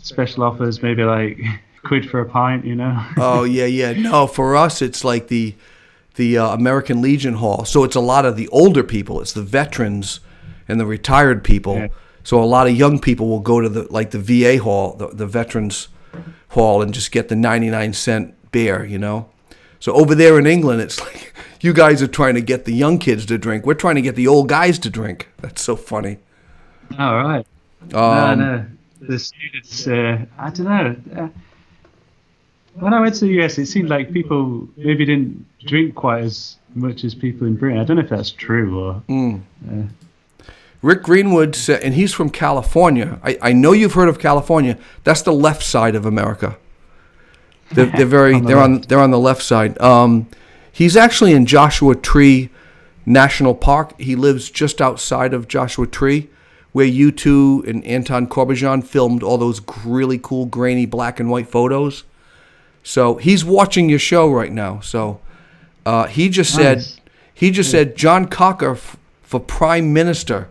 special offers, maybe like £1 for a pint. Oh yeah. No, for us it's like the American Legion Hall. So it's a lot of the older people. It's the veterans and the retired people. Yeah. So a lot of young people will go to the VA hall, the Veterans hall and just get the 99-cent beer, you know. So over there in England, it's like you guys are trying to get the young kids to drink. We're trying to get the old guys to drink. That's so funny. All right. No. The students, I don't know. When I went to the US, it seemed like people maybe didn't drink quite as much as people in Britain. I don't know if that's true or. Rick Greenwood said, and he's from California. I know you've heard of California. That's the left side of America. They're on the left side. He's actually in Joshua Tree National Park. He lives just outside of Joshua Tree, where you two and Anton Corbijn filmed all those really cool grainy black and white photos. So he's watching your show right now. So he just said Jon Cocker for Prime Minister.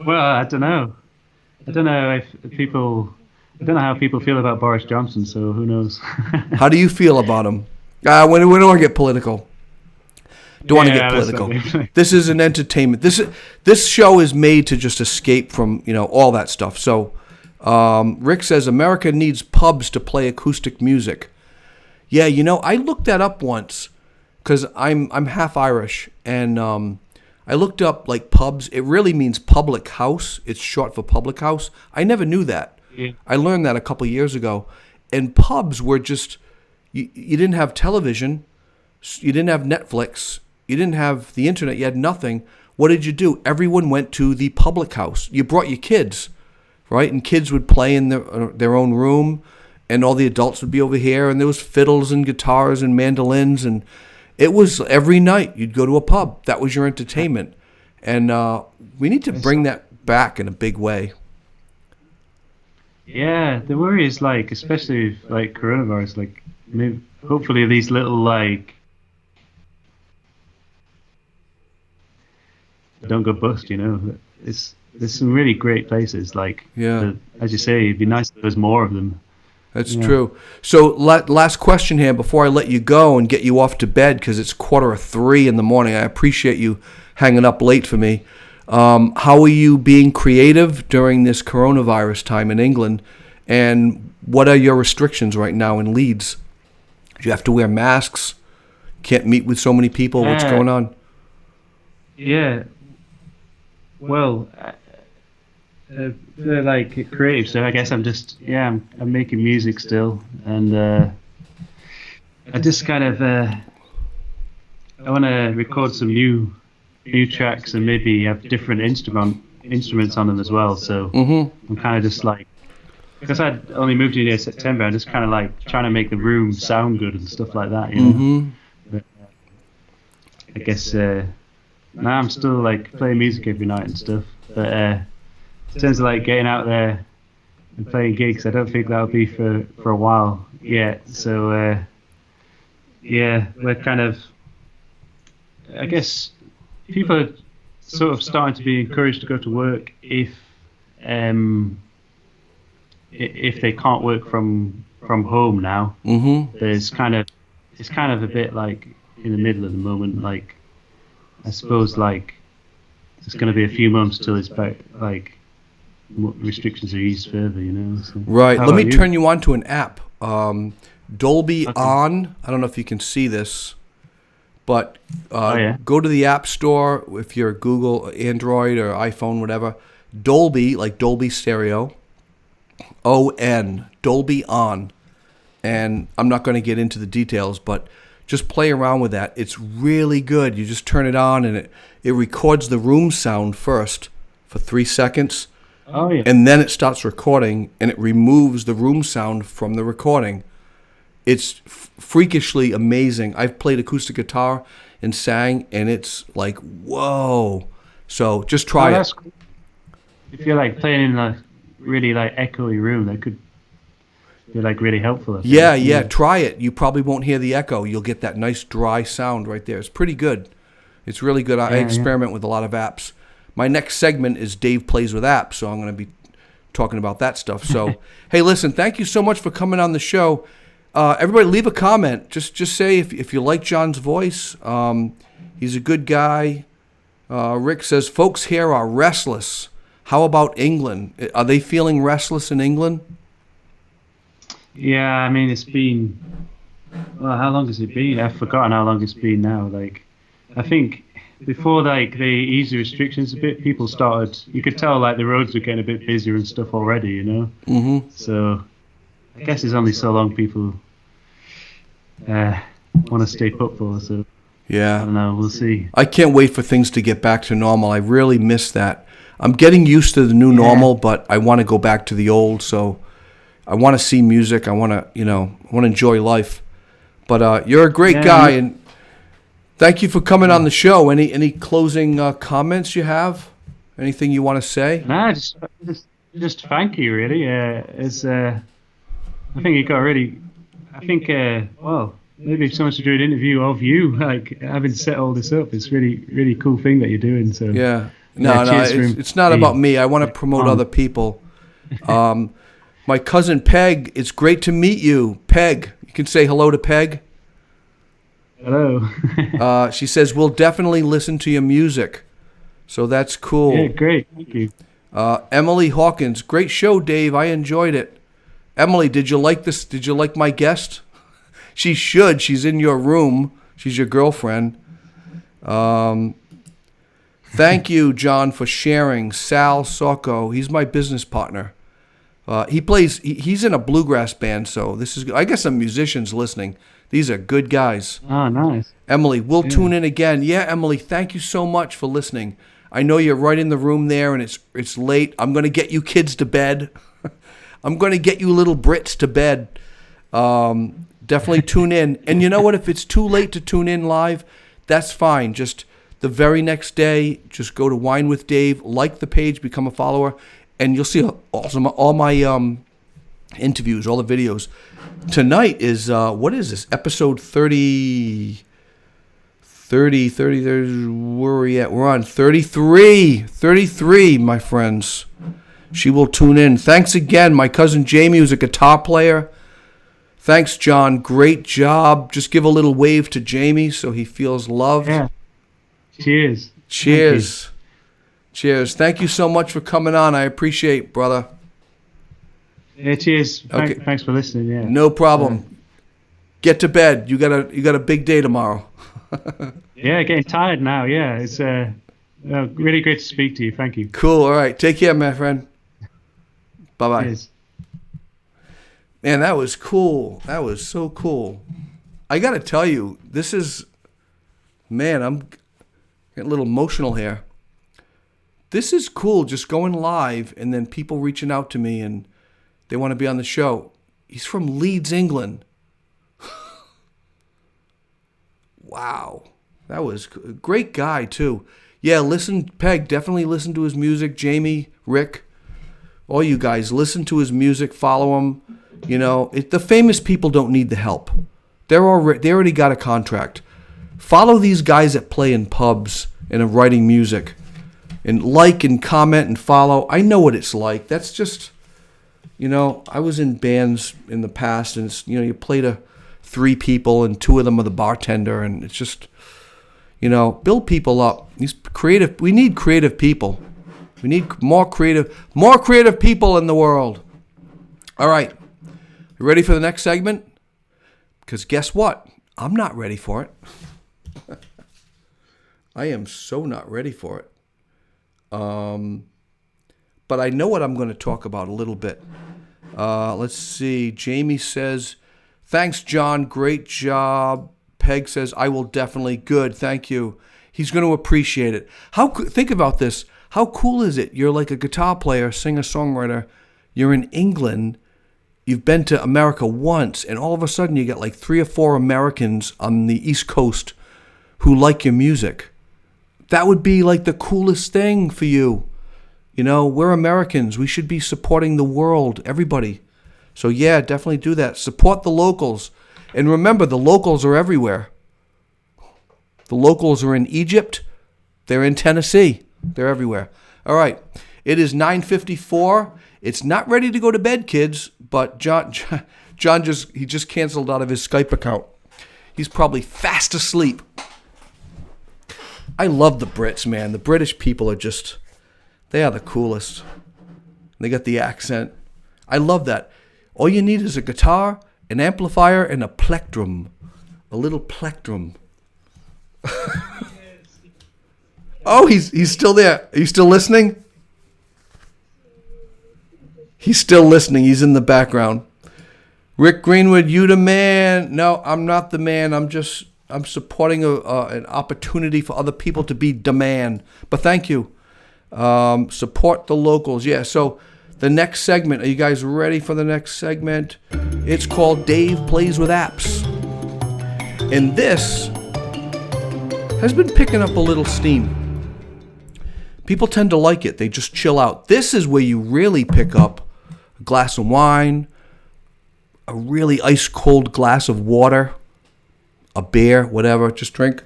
Well, I don't know. I don't know how people feel about Boris Johnson. So who knows? How do you feel about him? We don't want to get political. Don't want to get political. This is an entertainment. This show is made to just escape from all that stuff. So Rick says America needs pubs to play acoustic music. Yeah, I looked that up once because I'm half Irish, and I looked up like pubs. It really means public house. It's short for public house. I never knew that. Yeah. I learned that a couple of years ago. And pubs were just you didn't have television, you didn't have Netflix. You didn't have the internet. You had nothing. What did you do? Everyone went to the public house. You brought your kids, right? And kids would play in their own room, and all the adults would be over here, and there was fiddles and guitars and mandolins, and it was every night you'd go to a pub. That was your entertainment. And we need to bring that back in a big way. Yeah, the worry is especially with coronavirus, maybe hopefully these little don't go bust, There's some really great places, as you say, it'd be nice if there's more of them. That's true. So last question here before I let you go and get you off to bed, because it's 2:45 in the morning. I appreciate you hanging up late for me. How are you being creative during this coronavirus time in England, and what are your restrictions right now in Leeds? Do you have to wear masks? Can't meet with so many people? What's going on? Yeah. Well, they're creative, so I guess I'm just I'm making music still, and I just kind of I want to record some new tracks and maybe have different instruments on them as well. So I'm kind of just because I'd only moved in here in September, I'm just kind of trying to make the room sound good and stuff like that, But, I guess. Now I'm still playing music every night and stuff, but in terms of getting out there and playing gigs, I don't think that'll be for a while yet. So we're kind of, I guess people are sort of starting to be encouraged to go to work if they can't work from home now. But it's kind of a bit in the middle at the moment. I suppose it's going to be a few months till it's back, restrictions are eased further, So, right. Let me turn you on to an app. Dolby On. I don't know if you can see this, but go to the App Store if you're Google, Android, or iPhone, whatever. Dolby, like Dolby Stereo. ON. Dolby On. And I'm not going to get into the details, but just play around with that. It's really good. You just turn it on, and it records the room sound first for 3 seconds. Oh, yeah. And then it starts recording, and it removes the room sound from the recording. It's freakishly amazing. I've played acoustic guitar and sang, and it's whoa. So just try it. Cool. If you're playing in a really echoey room, that could be really helpful. Yeah, try it. You probably won't hear the echo. You'll get that nice dry sound right there. It's pretty good. It's really good. I experiment with a lot of apps. My next segment is Dave Plays with Apps, so I'm going to be talking about that stuff. So, hey, listen, thank you so much for coming on the show. Everybody leave a comment. Just say if you like Jon's voice. He's a good guy. Rick says, folks here are restless. How about England? Are they feeling restless in England? Yeah, I mean, it's been, well, how long has it been? I've forgotten how long it's been now. Like, I think before like they eased the restrictions a bit, people started. You could tell like the roads were getting a bit busier and stuff already, you know. Mm-hmm. So I guess it's only so long people want to stay put for. So I Yeah. don't know. We'll see. I can't wait for things to get back to normal. I really miss that. I'm getting used to the new normal, but I want to go back to the old. So I want to see music. I want to, I want to enjoy life. But you're a great guy, and thank you for coming on the show. Any closing comments you have? Anything you want to say? Nah, just thank you, really. It's I think you got really. I think well, maybe if someone should do an interview of you, like having set all this up, it's really cool thing that you're doing. So Yeah. No, it's not about me. I want to promote other people. My cousin Peg, it's great to meet you. Peg, you can say hello to Peg. Hello. She says, we'll definitely listen to your music. So that's cool. Yeah, great. Thank you. Emily Hawkins, great show, Dave. I enjoyed it. Emily, did you like this? Did you like my guest? She should. She's in your room. She's your girlfriend. Thank you, John, for sharing. Sal Socco, he's my business partner. He's in a bluegrass band, so this is, I guess some musicians listening. These are good guys. Oh, nice. Emily, we'll tune in again. Yeah, Emily, thank you so much for listening. I know you're right in the room there, and it's late. I'm going to get you kids to bed. I'm going to get you little Brits to bed. Definitely tune in. And you know what? If it's too late to tune in live, that's fine. Just the very next day, just go to Wine with Dave, like the page, become a follower, and you'll see all my interviews, all the videos. Tonight is, what is this, episode 30, there's, where are we at? We're on 33, my friends. She will tune in. Thanks again, my cousin Jamie, who's a guitar player. Thanks, John. Great job. Just give a little wave to Jamie so he feels loved. Yeah. Cheers. Cheers. Cheers. Thank you so much for coming on. I appreciate it, brother. Yeah, cheers. Okay. Thanks for listening. Yeah. No problem. Get to bed. You got a big day tomorrow. Yeah, getting tired now. Yeah, it's really great to speak to you. Thank you. Cool. All right. Take care, my friend. Bye-bye. Cheers. Man, that was cool. That was so cool. I got to tell you, this is, man, I'm getting a little emotional here. This is cool, just going live and then people reaching out to me and they want to be on the show. He's from Leeds, England. Wow. That was a great guy, too. Yeah, listen, Peg, definitely listen to his music. Jamie, Rick, all you guys, listen to his music, follow him. You know, the famous people don't need the help. They already got a contract. Follow these guys that play in pubs and are writing music. And like and comment and follow. I know what it's like. That's just, I was in bands in the past, and it's, you play to 3 people, and 2 of them are the bartender, and it's just, build people up. These creative. We need creative people. We need more creative people in the world. All right, you ready for the next segment? Because guess what? I'm not ready for it. I am so not ready for it. But I know what I'm going to talk about a little bit. Let's see. Jamie says, thanks, John. Great job. Peg says, I will definitely. Good. Thank you. He's going to appreciate it. Think about this. How cool is it? You're like a guitar player, singer-songwriter. You're in England. You've been to America once, and all of a sudden you get like 3 or 4 Americans on the East Coast who like your music. That would be like the coolest thing for you. We're Americans. We should be supporting the world, everybody. So yeah, definitely do that. Support the locals. And remember, the locals are everywhere. The locals are in Egypt. They're in Tennessee. They're everywhere. All right. It is 9:54. It's not ready to go to bed, kids, but John just canceled out of his Skype account. He's probably fast asleep. I love the Brits, man. The British people are just, They are the coolest. They got the accent. I love that. All you need is a guitar, an amplifier, and a plectrum. A little plectrum. Oh, he's still there. Are you still listening? He's still listening. He's in the background. Rick Greenwood, you the man. No, I'm not the man. I'm supporting an opportunity for other people to be the man. But thank you. Support the locals. Yeah, so the next segment. Are you guys ready for the next segment? It's called Dave Plays with Apps. And this has been picking up a little steam. People tend to like it. They just chill out. This is where you really pick up a glass of wine, a really ice cold glass of water, a beer, whatever. Just drink.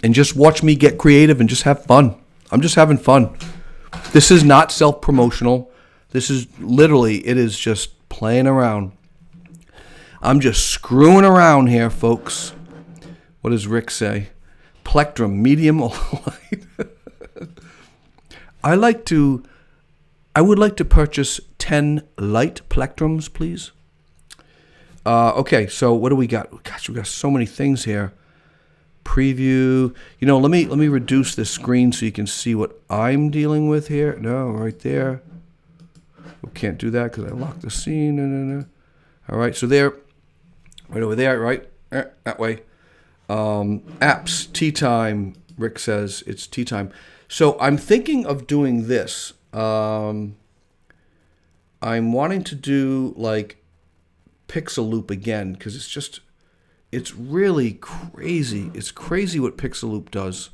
And just watch me get creative and just have fun. I'm just having fun. This is not self-promotional. This is literally, it is just playing around. I'm just screwing around here, folks. What does Rick say? Plectrum, medium or light? I would like to purchase 10 light plectrums, please. Okay, so what do we got? Gosh, we got so many things here. Preview. Let me reduce this screen so you can see what I'm dealing with here. No, right there. We can't do that because I locked the scene. No. All right, so there, right over there, right? That way. Apps, tea time, Rick says it's tea time. So I'm thinking of doing this. I'm wanting to do like Pixel Loop again because it's really crazy. It's crazy what Pixel Loop does.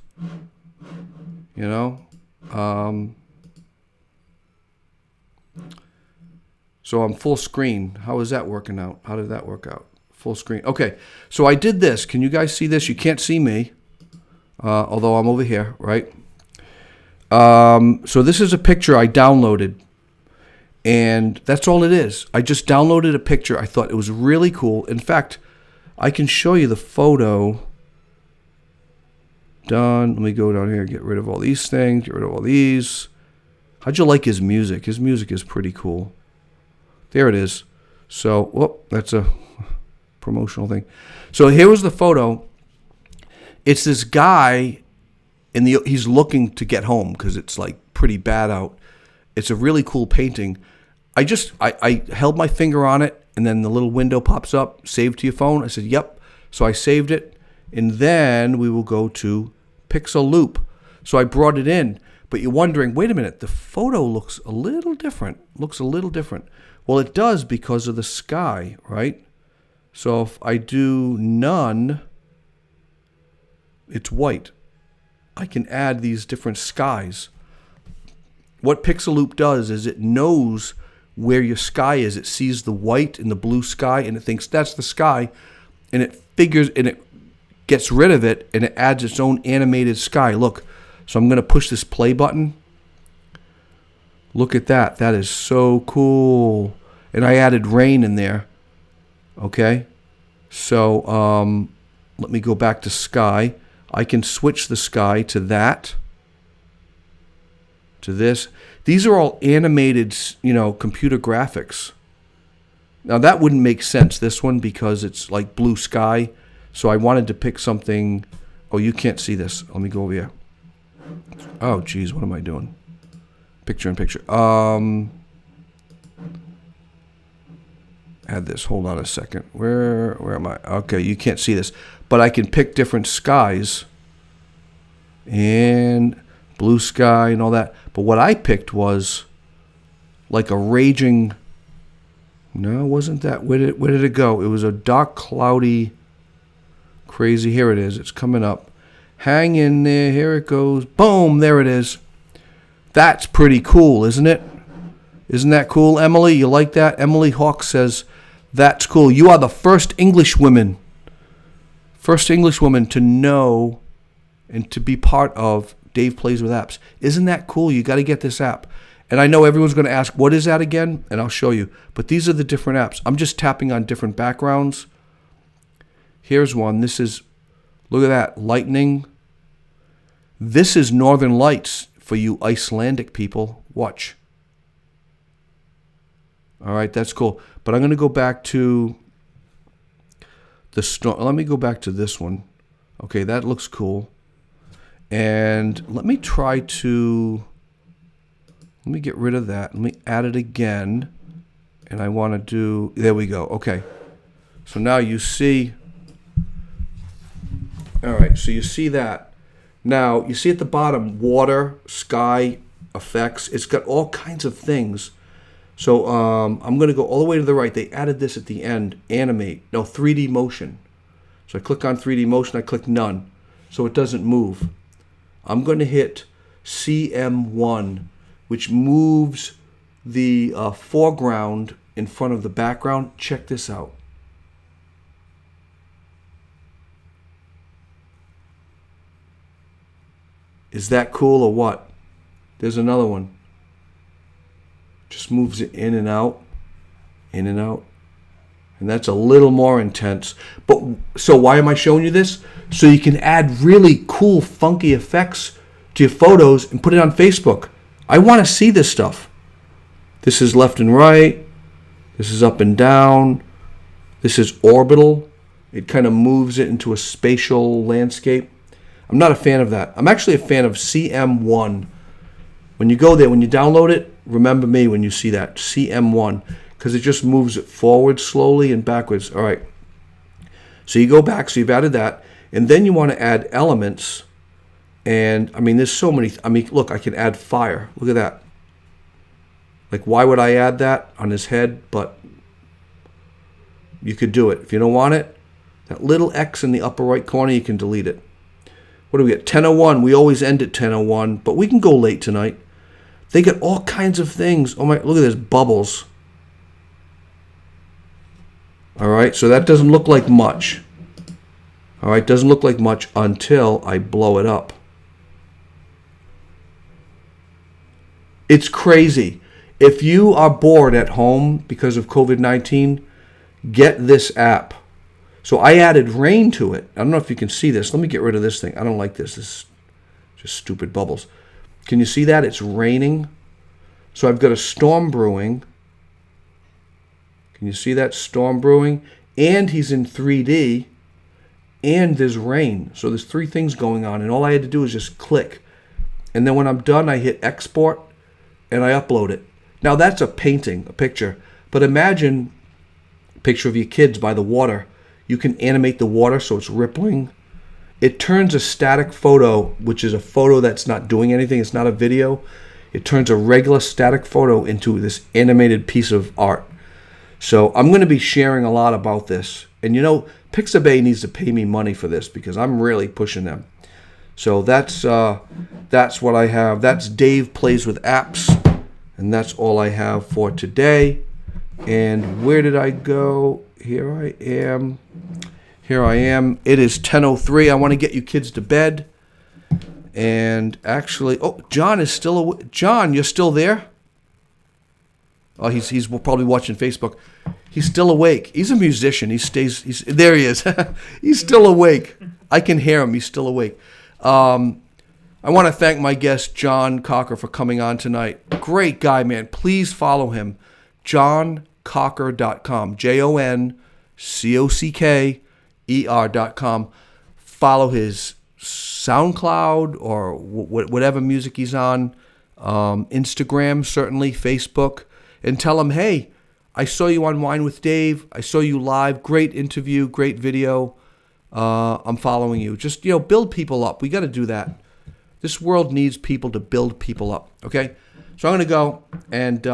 So I'm full screen. How is that working out? How did that work out? Full screen. Okay, so I did this. Can you guys see this? You can't see me, although I'm over here, right? So this is a picture I downloaded, and that's all it is. I just downloaded a picture. I thought it was really cool. In fact, I can show you the photo. Done. Let me go down here, get rid of all these things, get rid of all these. How'd you like his music? His music is pretty cool. There it is. So, whoop, that's a promotional thing. So here was the photo. It's this guy he's looking to get home because it's like pretty bad out. It's a really cool painting. I held my finger on it and then the little window pops up, save to your phone. I said, yep. So I saved it and then we will go to Pixel Loop. So I brought it in, but you're wondering, wait a minute, the photo looks a little different. Well, it does because of the sky, right? So if I do none, it's white. I can add these different skies. What Pixel Loop does is it knows where your sky is. It sees the white and the blue sky and it thinks that's the sky, and it figures and it gets rid of it and it adds its own animated sky. Look, so I'm going to push this play button. Look at that. That is so cool. And I added rain in there. Okay, so let me go back to sky. I can switch the sky to that, to this. These are all animated, computer graphics. Now that wouldn't make sense, this one, because it's like blue sky. So I wanted to pick something. Oh, you can't see this. Let me go over here. Oh, geez, what am I doing? Picture in picture. Add this. Hold on a second. Where am I? Okay, you can't see this, but I can pick different skies and blue sky and all that. But what I picked was like a raging. No, it wasn't that. Where did it go? It was a dark, cloudy, crazy. Here it is. It's coming up. Hang in there. Here it goes. Boom. There it is. That's pretty cool, isn't it? Isn't that cool, Emily? You like that? Emily Hawk says, that's cool. You are the first English woman to know and to be part of Dave Plays with Apps. Isn't that cool? You got to get this app. And I know everyone's going to ask, what is that again? And I'll show you. But these are the different apps. I'm just tapping on different backgrounds. Here's one. This is, look at that, lightning. This is Northern Lights for you Icelandic people. Watch. All right, that's cool. But I'm going to go back to the storm. Let me go back to this one. Okay, that looks cool. And let me try to... Let me get rid of that. Let me add it again. And I want to do... There we go. Okay. So now you see... All right, so you see that. Now, you see at the bottom, water, sky, effects. It's got all kinds of things. So I'm going to go all the way to the right. They added this at the end. Animate. No, 3D motion. So I click on 3D motion. I click none. So it doesn't move. I'm going to hit CM1, which moves the foreground in front of the background. Check this out. Is that cool or what? There's another one. Just moves it in and out, in and out. And that's a little more intense. But so why am I showing you this? So you can add really cool, funky effects to your photos and put it on Facebook. I want to see this stuff. This is left and right. This is up and down. This is orbital. It kind of moves it into a spatial landscape. I'm not a fan of that. I'm actually a fan of CM1. When you go there, when you download it, remember me when you see that, CM1, because it just moves it forward slowly and backwards. All right. So you go back, so you've added that, and then you want to add elements. And, I mean, there's so many. I mean, look, I can add fire. Look at that. Like, why would I add that on his head? But you could do it. If you don't want it, that little X in the upper right corner, you can delete it. What do we get? 10:01. We always end at 10:01, but we can go late tonight. They get all kinds of things. Oh my, look at this, bubbles. All right, so that doesn't look like much. All right, doesn't look like much until I blow it up. It's crazy. If you are bored at home because of COVID-19, get this app. So I added rain to it. I don't know if you can see this. Let me get rid of this thing. I don't like this. This is just stupid bubbles. Can you see that? It's raining. So I've got a storm brewing. Can you see that? Storm brewing. And he's in 3D. And there's rain. So there's three things going on. And all I had to do is just click. And then when I'm done, I hit export. And I upload it. Now that's a painting, a picture. But imagine a picture of your kids by the water. You can animate the water so it's rippling. It turns a static photo, which is a photo that's not doing anything, it's not a video. It turns a regular static photo into this animated piece of art. So I'm going to be sharing a lot about this. And you know, Pixabay needs to pay me money for this because I'm really pushing them. So that's what I have. That's Dave Plays with Apps. And that's all I have for today. And where did I go? Here I am. Here I am. It is 10:03. I want to get you kids to bed. And actually, oh, John is still awake. John, you're still there? Oh, he's probably watching Facebook. He's still awake. He's a musician. There he is. He's still awake. I can hear him. He's still awake. I want to thank my guest, Jon Cocker, for coming on tonight. Great guy, man. Please follow him. JonCocker.com. JonCocker.com. Follow his SoundCloud or whatever music he's on. Instagram, certainly. Facebook. And tell him, hey, I saw you on Wine with Dave. I saw you live. Great interview. Great video. I'm following you. Just, build people up. We got to do that. This world needs people to build people up. Okay? So I'm going to go. And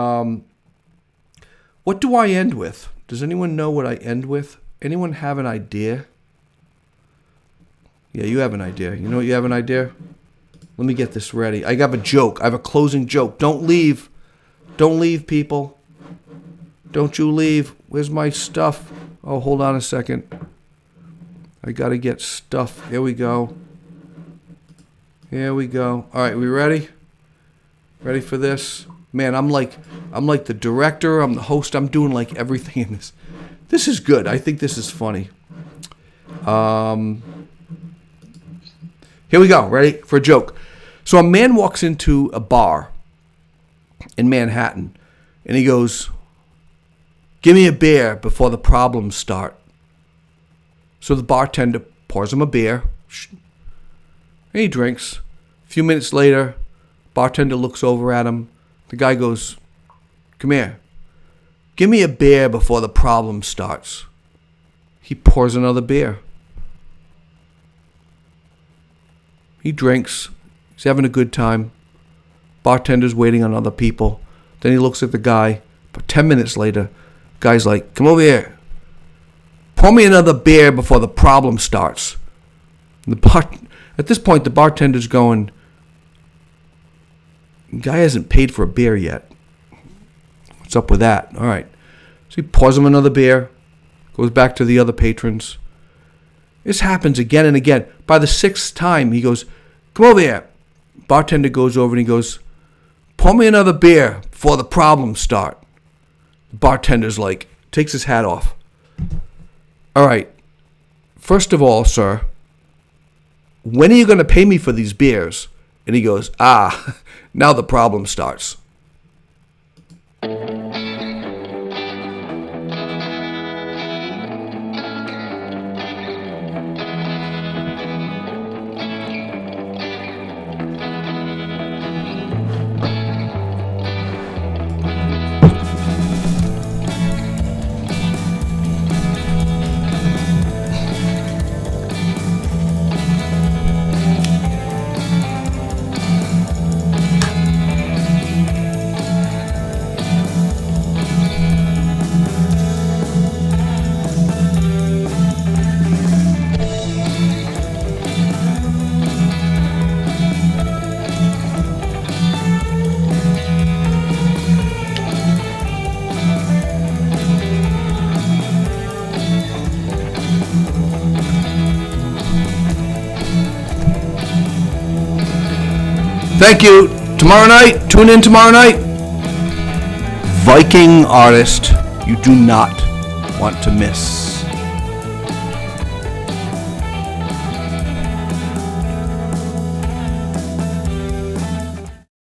what do I end with? Does anyone know what I end with? Anyone have an idea? Yeah, you have an idea. You know what you have an idea? Let me get this ready. I have a joke. I have a closing joke. Don't leave. Don't leave, people. Don't you leave. Where's my stuff? Oh, hold on a second. I got to get stuff. Here we go. Here we go. All right, we ready? Ready for this? Man, I'm like the director. I'm the host. I'm doing like everything in this. This is good. I think this is funny. Here we go. Ready for a joke. So a man walks into a bar in Manhattan, and he goes, "Give me a beer before the problems start." So the bartender pours him a beer, and he drinks. A few minutes later, bartender looks over at him. The guy goes, "Come here. Give me a beer before the problem starts." He pours another beer. He drinks. He's having a good time. Bartender's waiting on other people. Then he looks at the guy. But 10 minutes later, guy's like, "Come over here. Pour me another beer before the problem starts." At this point, the bartender's going, "The guy hasn't paid for a beer yet. What's up with that?" All right. So he pours him another beer, goes back to the other patrons. This happens again and again. By the 6th time, he goes, "Come over here." Bartender goes over and he goes, "Pour me another beer before the problems start." The bartender's like, takes his hat off. "All right. First of all, sir, when are you going to pay me for these beers?" And he goes, "Now the problem starts." Thank you. Tomorrow night, tune in tomorrow night. Viking artist you do not want to miss.